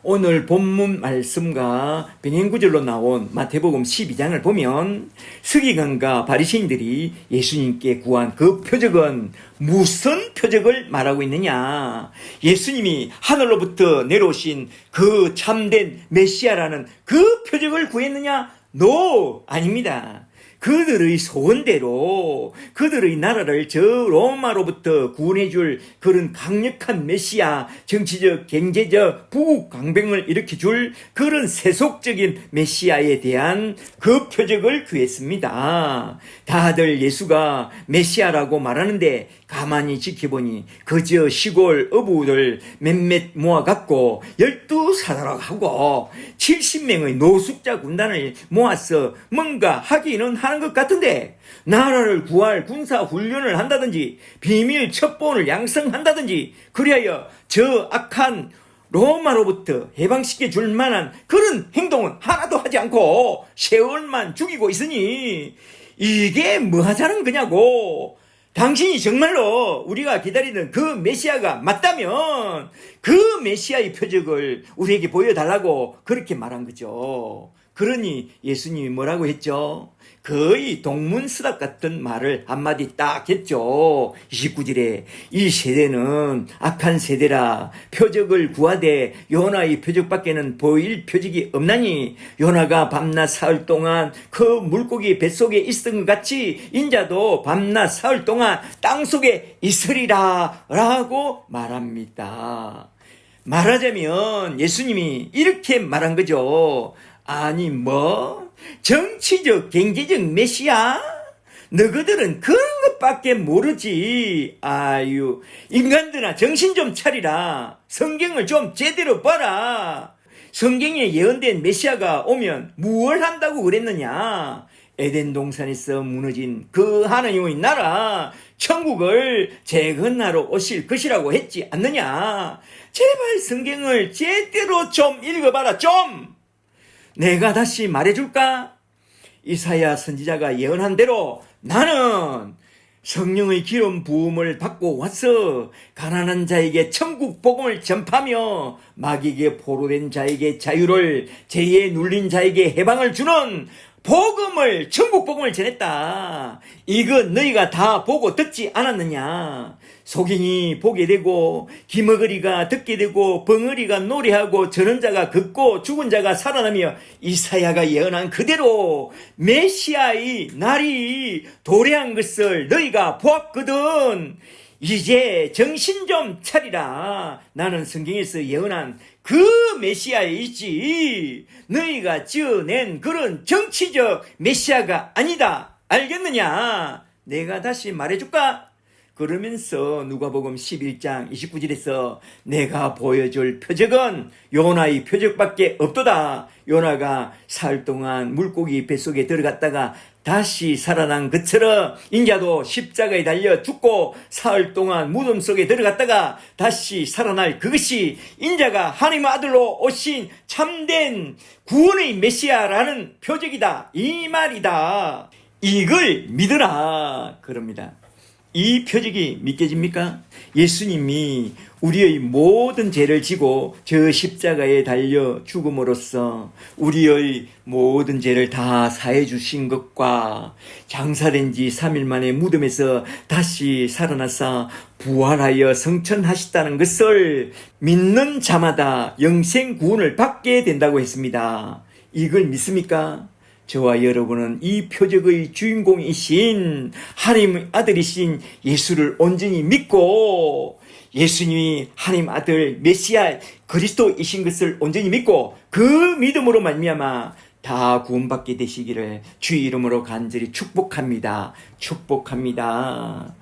Speaker 1: 오늘 본문 말씀과 병행구절로 나온 마태복음 12장을 보면 서기관과 바리새인들이 예수님께 구한 그 표적은 무슨 표적을 말하고 있느냐? 예수님이 하늘로부터 내려오신 그 참된 메시아라는 그 표적을 구했느냐? No! 아닙니다. 그들의 소원대로 그들의 나라를 저 로마로부터 구원해줄 그런 강력한 메시아, 정치적, 경제적 부강병을 일으켜줄 그런 세속적인 메시아에 대한 그 표적을 구했습니다. 다들 예수가 메시아라고 말하는데 가만히 지켜보니 그저 시골 어부들 몇몇 모아갖고 12사람하고 70명의 노숙자 군단을 모아서 뭔가 하기는 하는 것 같은데 나라를 구할 군사 훈련을 한다든지 비밀 첩보를 양성한다든지 그리하여 저 악한 로마로부터 해방시켜 줄 만한 그런 행동은 하나도 하지 않고 세월만 죽이고 있으니 이게 뭐 하자는 거냐고. 당신이 정말로 우리가 기다리는 그 메시아가 맞다면 그 메시아의 표적을 우리에게 보여달라고 그렇게 말한 거죠. 그러니 예수님이 뭐라고 했죠? 거의 동문서답 같은 말을 한마디 딱 했죠. 29절에 이 세대는 악한 세대라 표적을 구하되 요나의 표적밖에는 보일 표적이 없나니 요나가 밤낮 사흘 동안 그 물고기 뱃속에 있었던 것 같이 인자도 밤낮 사흘 동안 땅속에 있으리라 라고 말합니다. 말하자면 예수님이 이렇게 말한 거죠. 아니 뭐 정치적 경제적 메시아? 너희들은 그런 것밖에 모르지. 아유 인간들아 정신 좀 차리라. 성경을 좀 제대로 봐라. 성경에 예언된 메시아가 오면 무엇을 한다고 그랬느냐? 에덴 동산에서 무너진 그 하나님의 나라 천국을 재건하러 오실 것이라고 했지 않느냐. 제발 성경을 제대로 좀 읽어봐라. 좀 내가 다시 말해줄까? 이사야 선지자가 예언한 대로 나는 성령의 기름 부음을 받고 와서 가난한 자에게 천국 복음을 전파하며 마귀에게 포로된 자에게 자유를, 죄에 눌린 자에게 해방을 주는 복음을, 천국 복음을 전했다. 이거 너희가 다 보고 듣지 않았느냐? 소경이 보게 되고 기머거리가 듣게 되고 벙어리가 노래하고 저런 자가 걷고 죽은 자가 살아나며 이사야가 예언한 그대로 메시아의 날이 도래한 것을 너희가 보았거든. 이제 정신 좀 차리라. 나는 성경에서 예언한 그 메시아이지 너희가 지어낸 그런 정치적 메시아가 아니다. 알겠느냐? 내가 다시 말해줄까? 그러면서 누가복음 11장 29절에서 내가 보여줄 표적은 요나의 표적밖에 없도다. 요나가 사흘 동안 물고기 뱃속에 들어갔다가 다시 살아난 것처럼 인자도 십자가에 달려 죽고 사흘 동안 무덤 속에 들어갔다가 다시 살아날 그것이 인자가 하나님의 아들로 오신 참된 구원의 메시아라는 표적이다. 이 말이다. 이걸 믿으라. 그럽니다. 이 표적이 믿겨집니까? 예수님이 우리의 모든 죄를 지고 저 십자가에 달려 죽음으로써 우리의 모든 죄를 다 사해 주신 것과 장사된 지 3일 만에 무덤에서 다시 살아나사 부활하여 성천하셨다는 것을 믿는 자마다 영생 구원을 받게 된다고 했습니다. 이걸 믿습니까? 저와 여러분은 이 표적의 주인공이신 하나님의 아들이신 예수를 온전히 믿고 예수님이 하나님 아들 메시아 그리스도이신 것을 온전히 믿고 그 믿음으로 말미암아 다 구원받게 되시기를 주의 이름으로 간절히 축복합니다. 축복합니다.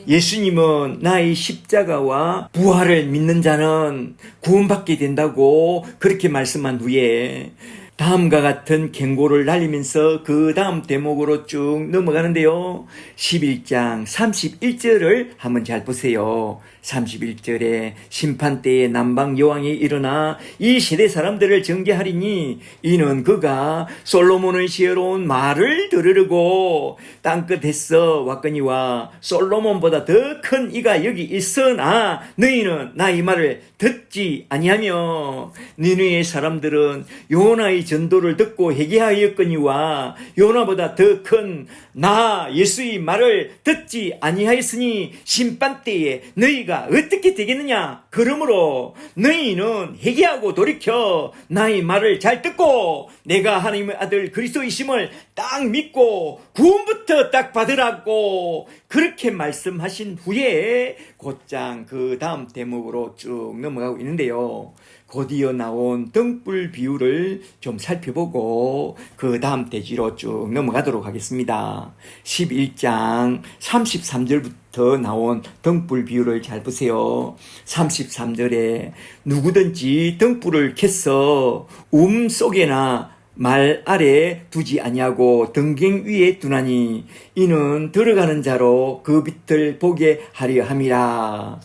Speaker 1: 예수님은 나의 십자가와 부활을 믿는 자는 구원받게 된다고 그렇게 말씀한 후에 다음과 같은 경고를 날리면서 그 다음 대목으로 쭉 넘어가는데요. 11장 31절을 한번 잘 보세요. 31절에 심판때에 남방 여왕이 일어나 이 세대 사람들을 정죄하리니 이는 그가 솔로몬의 지혜로운 말을 들으려고 땅끝에서 왔거니와 솔로몬보다 더 큰 이가 여기 있으나 너희는 나의 말을 듣지 아니하며 니느웨의 사람들은 요나의 전도를 듣고 회개하였거니와 요나보다 더 큰 나 예수의 말을 듣지 아니하였으니 심판때에 너희가 어떻게 되겠느냐? 그러므로 너희는 회개하고 돌이켜 나의 말을 잘 듣고 내가 하나님의 아들 그리스도이심을 딱 믿고 구원부터 딱 받으라고 그렇게 말씀하신 후에 곧장 그 다음 대목으로 쭉 넘어가고 있는데요. 곧이어 나온 등불 비유를 좀 살펴보고 그 다음 대지로 쭉 넘어가도록 하겠습니다. 11장 33절부터 나온 등불 비유를 잘 보세요. 33절에 누구든지 등불을 켜서 속에나 말 아래 두지 아니하고 등경 위에 두나니 이는 들어가는 자로 그 빛을 보게 하려 함이라.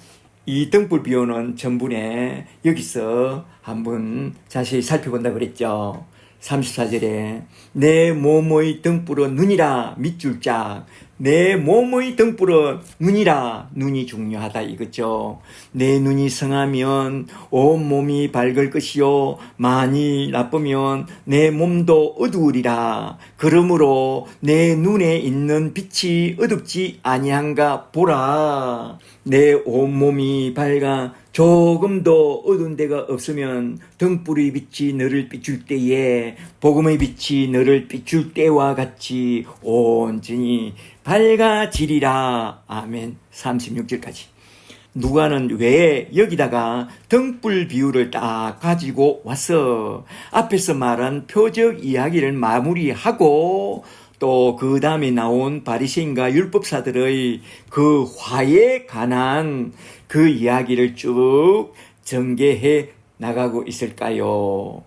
Speaker 1: 이 등불 비유는 전분에 여기서 한번 자세히 살펴본다고 그랬죠. 34절에 내 몸의 등불은 눈이라 밑줄 짝. 내 몸의 등불은 눈이라. 눈이 중요하다 이거죠. 내 눈이 성하면 온 몸이 밝을 것이요 많이 나쁘면 내 몸도 어두우리라. 그러므로 내 눈에 있는 빛이 어둡지 아니한가 보라. 내 온몸이 밝아 조금도 어두운 데가 없으면 등불의 빛이 너를 비출 때에 복음의 빛이 너를 비출 때와 같이 온전히 밝아지리라. 아멘. 36절까지. 누가는 왜 여기다가 등불 비유를 딱 가지고 와서 앞에서 말한 표적 이야기를 마무리하고 또 그 다음에 나온 바리새인과 율법사들의 그 화에 관한 그 이야기를 쭉 전개해 나가고 있을까요?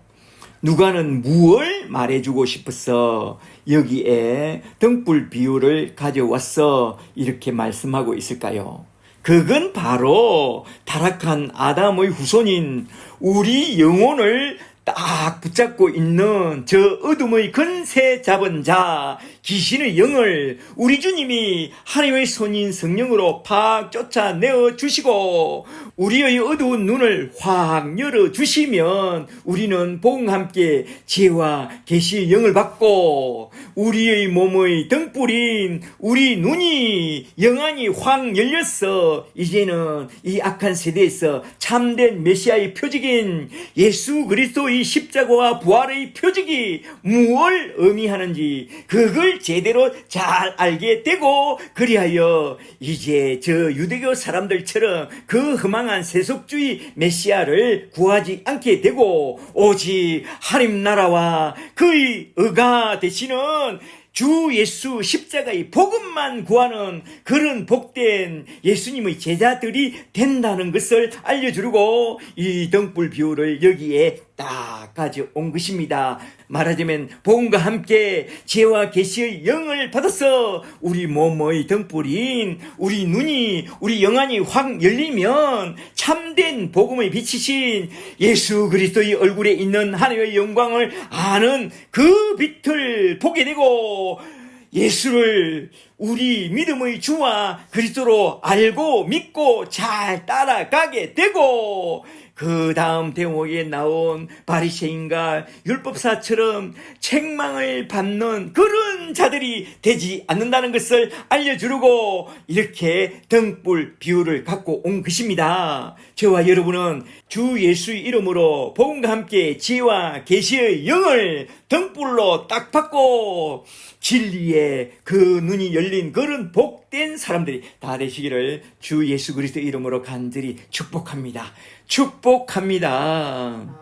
Speaker 1: 누가는 무엇을 말해주고 싶어서 여기에 등불 비유를 가져와서 이렇게 말씀하고 있을까요? 그건 바로 타락한 아담의 후손인 우리 영혼을 딱 붙잡고 있는 저 어둠의 근세 잡은 자, 귀신의 영을 우리 주님이 하나님의 손인 성령으로 팍 쫓아내어 주시고 우리의 어두운 눈을 확 열어주시면 우리는 복음과 함께 지혜와 계시의 영을 받고 우리의 몸의 등불인 우리 눈이 영안이 확 열려서 이제는 이 악한 세대에서 참된 메시아의 표적인 예수 그리스도의 십자가와 부활의 표적이 무엇을 의미하는지 그걸 제대로 잘 알게 되고 그리하여 이제 저 유대교 사람들처럼 그 허망한 세속주의 메시아를 구하지 않게 되고 오직 하나님 나라와 그의 의가 되시는 주 예수 십자가의 복음만 구하는 그런 복된 예수님의 제자들이 된다는 것을 알려주려고 이 등불 비유를 여기에 딱 가져온 것입니다. 말하자면 복음과 함께 지혜와 계시의 영을 받아서 우리 몸의 등불인 우리 눈이 우리 영안이 확 열리면 참된 복음의 빛이신 예수 그리스도의 얼굴에 있는 하나님의 영광을 아는 그 빛을 보게 되고 예수를 우리 믿음의 주와 그리스도로 알고 믿고 잘 따라가게 되고 그 다음 대목에 나온 바리새인과 율법사처럼 책망을 받는 그런 자들이 되지 않는다는 것을 알려주려고 이렇게 등불 비유를 갖고 온 것입니다. 저와 여러분은 주 예수의 이름으로 복음과 함께 지혜와 계시의 영을 등불로 딱 받고 진리의 그 눈이 열린 그런 복된 사람들이 다 되시기를 주 예수 그리스도의 이름으로 간절히 축복합니다. 축복합니다.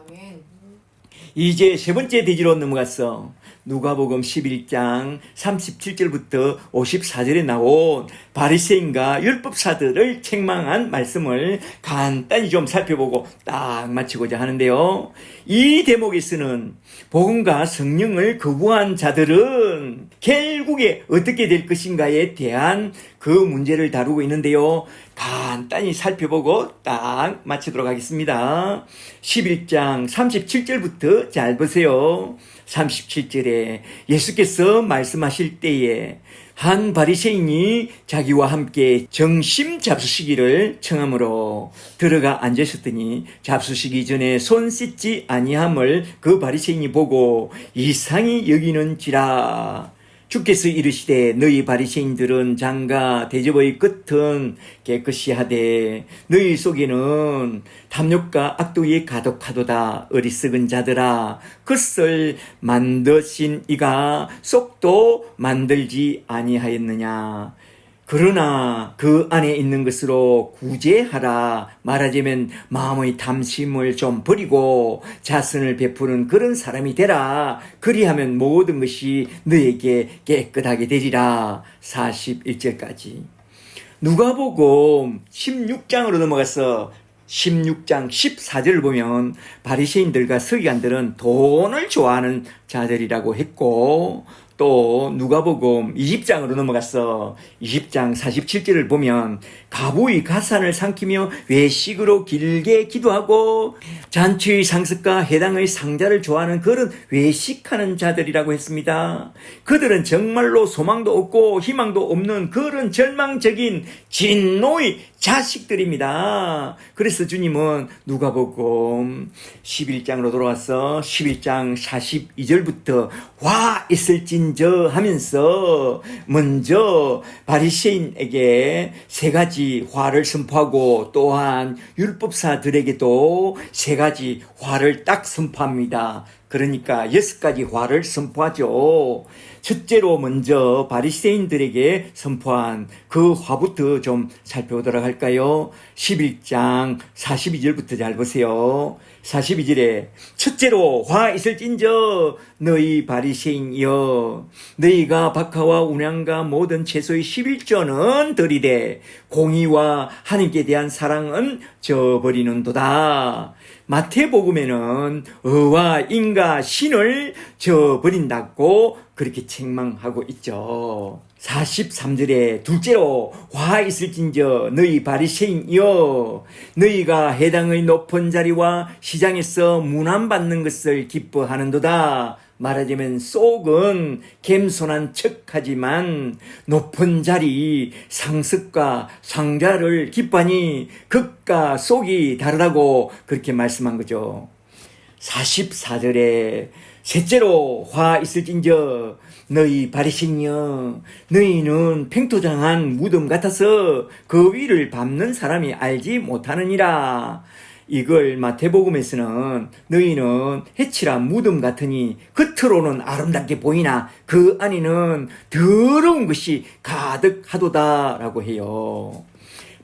Speaker 2: 아멘.
Speaker 1: 이제 세 번째 대지로 넘어갔어. 누가복음 11장 37절부터 54절에 나온 바리새인과 율법사들을 책망한 말씀을 간단히 좀 살펴보고 딱 마치고자 하는데요. 이 대목에서는 복음과 성령을 거부한 자들은 결국에 어떻게 될 것인가에 대한 그 문제를 다루고 있는데요. 간단히 살펴보고 딱 마치도록 하겠습니다. 11장 37절부터 잘 보세요. 37절에 예수께서 말씀하실 때에 한 바리새인이 자기와 함께 점심 잡수시기를 청하므로 들어가 앉으셨더니 잡수시기 전에 손 씻지 아니함을 그 바리새인이 보고 이상히 여기는지라. 주께서 이르시되 너희 바리새인들은 장과 대접의 끝은 깨끗이 하되 너희 속에는 탐욕과 악독이 가득하도다. 어리석은 자들아, 그것을 만드신 이가 속도 만들지 아니하였느냐. 그러나 그 안에 있는 것으로 구제하라. 말하자면 마음의 탐심을 좀 버리고 자선을 베푸는 그런 사람이 되라. 그리하면 모든 것이 너에게 깨끗하게 되리라. 41절까지. 누가복음 16장으로 넘어가서 16장 14절을 보면 바리새인들과 서기관들은 돈을 좋아하는 자들이라고 했고 또 누가복음 20장으로 넘어가서 20장 47절을 보면 가부의 가산을 삼키며 외식으로 길게 기도하고 잔치의 상습과 해당의 상자를 좋아하는 그런 외식하는 자들이라고 했습니다. 그들은 정말로 소망도 없고 희망도 없는 그런 절망적인 진노의 자식들입니다. 그래서 주님은 누가복음 11장으로 돌아와서 11장 42절부터 와 있을진저 하면서 먼저 바리새인에게 세 가지 화를 선포하고 또한 율법사들에게도 세 가지 화를 딱 선포합니다. 그러니까 6가지 화를 선포하죠. 첫째로 먼저 바리새인들에게 선포한 그 화부터 좀 살펴보도록 할까요? 11장 42절부터 잘 보세요. 42절에 첫째로 화 있을진저 너희 바리새인이여 너희가 박하와 운양과 모든 채소의 11조는 들이되 공의와 하나님께 대한 사랑은 저버리는도다. 마태복음에는 어와 인과 신을 저버린다고 그렇게 책망하고 있죠. 43절에 둘째로 화 있을진저 너희 바리새인이여 너희가 해당의 높은 자리와 시장에서 문안받는 것을 기뻐하는도다. 말하자면 속은 겸손한 척하지만 높은 자리 상습과 상자를 기뻐하니 극과 속이 다르다고 그렇게 말씀한 거죠. 44절에 셋째로 화 있을진저 너희 바리새인이여 너희는 팽토장한 무덤 같아서 그 위를 밟는 사람이 알지 못하느니라. 이걸 마태복음에서는 너희는 해칠한 무덤 같으니 겉으로는 아름답게 보이나 그 안에는 더러운 것이 가득하도다라고 해요.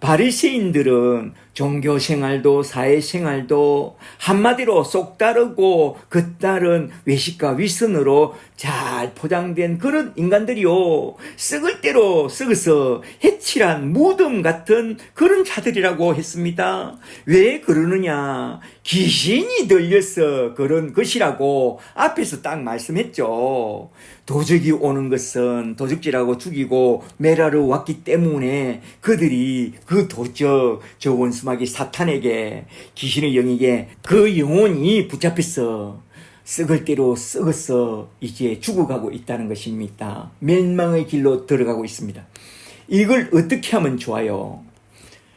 Speaker 1: 바리새인들은 종교생활도 사회생활도 한마디로 쏙 따르고 겉다른 외식과 위선으로 잘 포장된 그런 인간들이요. 썩을 대로 썩어서 해칠한 무덤 같은 그런 자들이라고 했습니다. 왜 그러느냐? 귀신이 들려서 그런 것이라고 앞에서 딱 말씀했죠. 도적이 오는 것은 도적질하고 죽이고 매라러 왔기 때문에 그들이 그 도적, 저 원수마귀 사탄에게 귀신의 영에게 그 영혼이 붙잡혀서 썩을 대로 썩어서 이제 죽어가고 있다는 것입니다. 멸망의 길로 들어가고 있습니다. 이걸 어떻게 하면 좋아요?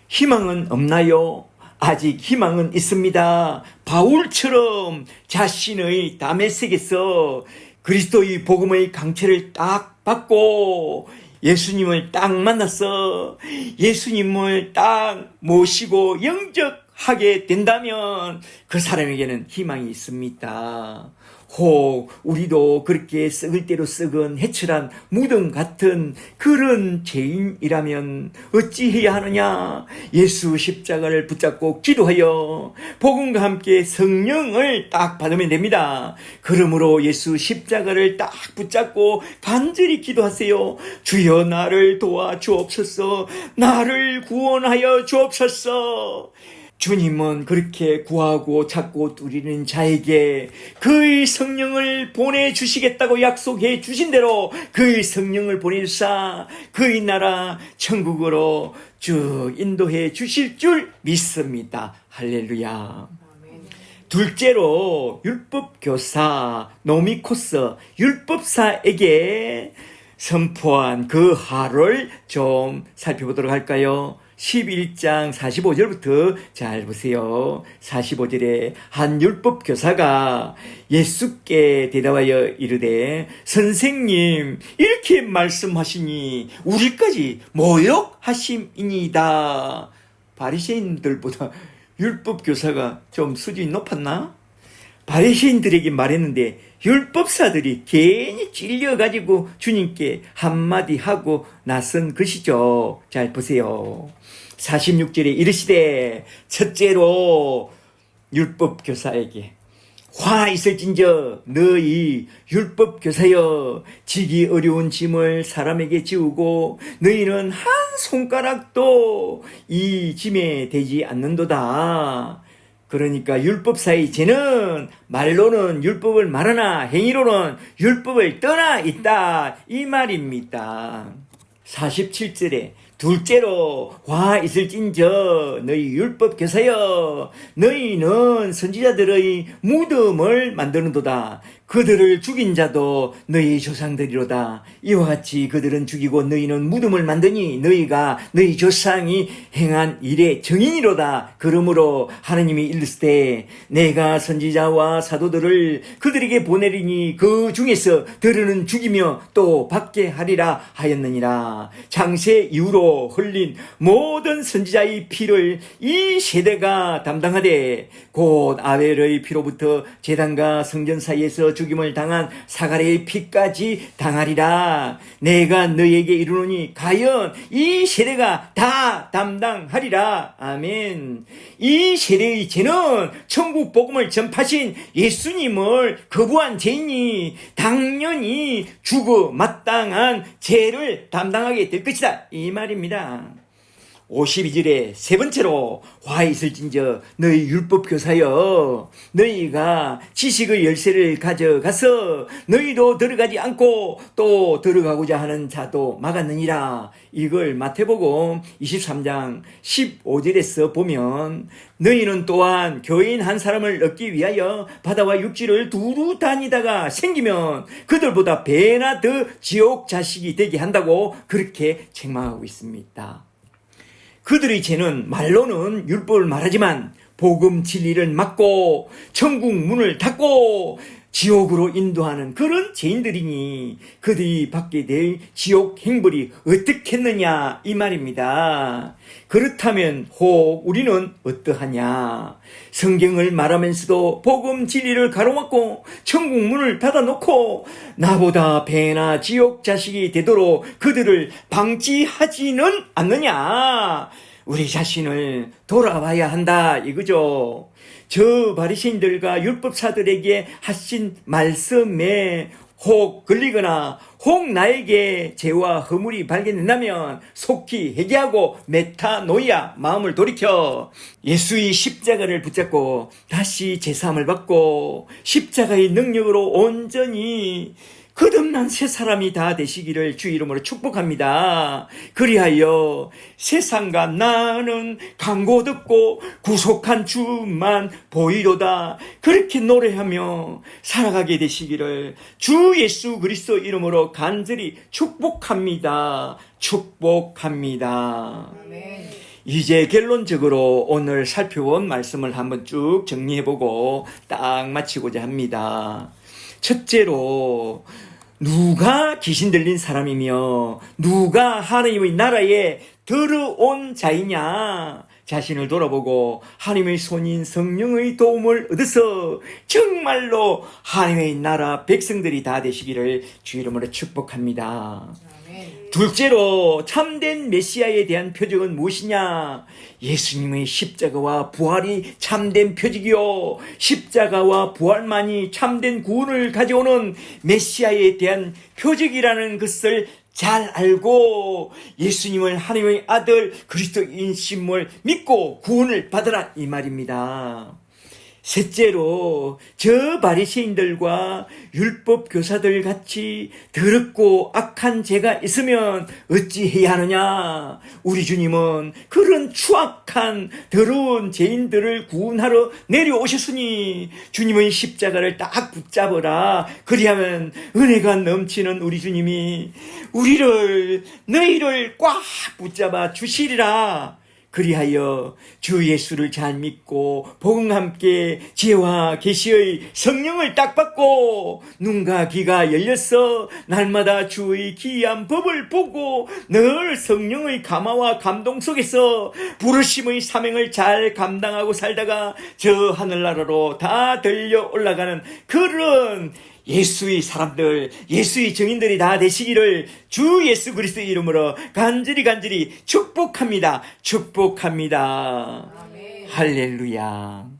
Speaker 1: 희망은 없나요? 아직 희망은 있습니다. 바울처럼 자신의 다메섹에서 그리스도의 복음의 강체를 딱 받고 예수님을 딱 만나서 예수님을 딱 모시고 영접하게 된다면 그 사람에게는 희망이 있습니다. 혹 우리도 그렇게 썩을 대로 썩은 해칠한 무덤 같은 그런 죄인이라면 어찌해야 하느냐? 예수 십자가를 붙잡고 기도하여 복음과 함께 성령을 딱 받으면 됩니다. 그러므로 예수 십자가를 딱 붙잡고 간절히 기도하세요. 주여 나를 도와주옵소서. 나를 구원하여 주옵소서. 주님은 그렇게 구하고 찾고 누리는 자에게 그의 성령을 보내주시겠다고 약속해 주신 대로 그의 성령을 보내주사 그의 나라 천국으로 쭉 인도해 주실 줄 믿습니다. 할렐루야. 둘째로 율법교사 노미코스 율법사에게 선포한 그 하를 좀 살펴보도록 할까요? 11장 45절부터 잘 보세요. 45절에 한 율법 교사가 예수께 대답하여 이르되 선생님 이렇게 말씀하시니 우리까지 모욕하심이니이다. 바리새인들보다 율법 교사가 좀 수준이 높았나? 바리새인들에게 말했는데 율법사들이 괜히 찔려가지고 주님께 한마디 하고 나선 것이죠. 잘 보세요. 46절에 이르시되 첫째로 율법교사에게 화 있을진저 너희 율법교사여 지기 어려운 짐을 사람에게 지우고 너희는 한 손가락도 이 짐에 대지 않는도다. 그러니까 율법사의 죄는 말로는 율법을 말하나 행위로는 율법을 떠나 있다 이 말입니다. 47절에 둘째로 화 있을진저 너희 율법 교사여 너희는 선지자들의 무덤을 만드는도다. 그들을 죽인 자도 너희 조상들이로다. 이와 같이 그들은 죽이고 너희는 무덤을 만드니 너희가 너희 조상이 행한 일의 정인이로다. 그러므로 하느님이 이르시되 내가 선지자와 사도들을 그들에게 보내리니 그 중에서 들으는 죽이며 또 받게 하리라 하였느니라. 창세 이후로 흘린 모든 선지자의 피를 이 세대가 담당하되 곧 아벨의 피로부터 제단과 성전 사이에서 죽임을 당한 사가랴의 피까지 당하리라. 내가 너희에게 이르노니 과연 이 세대가 다 담당하리라. 아멘. 이 세대의 죄는 천국 복음을 전파신 예수님을 거부한 죄인이 당연히 죽어 마땅한 죄를 담당하게 될 것이다 이 말입니다. 52절에 세 번째로 화 있을진저 너희 율법 교사여 너희가 지식의 열쇠를 가져가서 너희도 들어가지 않고 또 들어가고자 하는 자도 막았느니라. 이걸 마태복음 23장 15절에서 보면 너희는 또한 교인 한 사람을 얻기 위하여 바다와 육지를 두루 다니다가 생기면 그들보다 배나 더 지옥 자식이 되게 한다고 그렇게 책망하고 있습니다. 그들의 죄는 말로는 율법을 말하지만 복음 진리를 막고 천국 문을 닫고 지옥으로 인도하는 그런 죄인들이니 그들이 받게 될 지옥 행벌이 어떻겠느냐 이 말입니다. 그렇다면 혹 우리는 어떠하냐? 성경을 말하면서도 복음 진리를 가로막고 천국 문을 닫아놓고 나보다 배나 지옥 자식이 되도록 그들을 방치하지는 않느냐? 우리 자신을 돌아봐야 한다 이거죠. 저 바리새인들과 율법사들에게 하신 말씀에 혹 걸리거나 혹 나에게 죄와 허물이 발견된다면 속히 회개하고 메타노이아 마음을 돌이켜 예수의 십자가를 붙잡고 다시 제사함을 받고 십자가의 능력으로 온전히 거듭난 새 사람이 다 되시기를 주 이름으로 축복합니다. 그리하여 세상과 나는 강고 듣고 구속한 주만 보이로다 그렇게 노래하며 살아가게 되시기를 주 예수 그리스도 이름으로 간절히 축복합니다. 축복합니다.
Speaker 2: 아멘.
Speaker 1: 이제 결론적으로 오늘 살펴본 말씀을 한번 쭉 정리해보고 딱 마치고자 합니다. 첫째로 누가 귀신 들린 사람이며 누가 하나님의 나라에 들어온 자이냐 자신을 돌아보고 하나님의 손인 성령의 도움을 얻어서 정말로 하나님의 나라 백성들이 다 되시기를 주 이름으로 축복합니다. 둘째로 참된 메시아에 대한 표적은 무엇이냐? 예수님의 십자가와 부활이 참된 표적이요 십자가와 부활만이 참된 구원을 가져오는 메시아에 대한 표적이라는 것을 잘 알고 예수님을 하나님의 아들 그리스도인심을 믿고 구원을 받으라 이 말입니다. 셋째로 저 바리새인들과 율법 교사들 같이 더럽고 악한 죄가 있으면 어찌해야 하느냐? 우리 주님은 그런 추악한 더러운 죄인들을 구원하러 내려오셨으니 주님의 십자가를 딱 붙잡으라. 그리하면 은혜가 넘치는 우리 주님이 너희를 꽉 붙잡아 주시리라. 그리하여 주 예수를 잘 믿고 복음과 함께 지혜와 계시의 성령을 딱 받고 눈과 귀가 열려서 날마다 주의 기이한 법을 보고 늘 성령의 감화와 감동 속에서 부르심의 사명을 잘 감당하고 살다가 저 하늘나라로 다 들려 올라가는 그런 예수의 사람들, 예수의 증인들이 다 되시기를 주 예수 그리스도 이름으로 간절히 축복합니다. 축복합니다.
Speaker 2: 아멘.
Speaker 1: 할렐루야.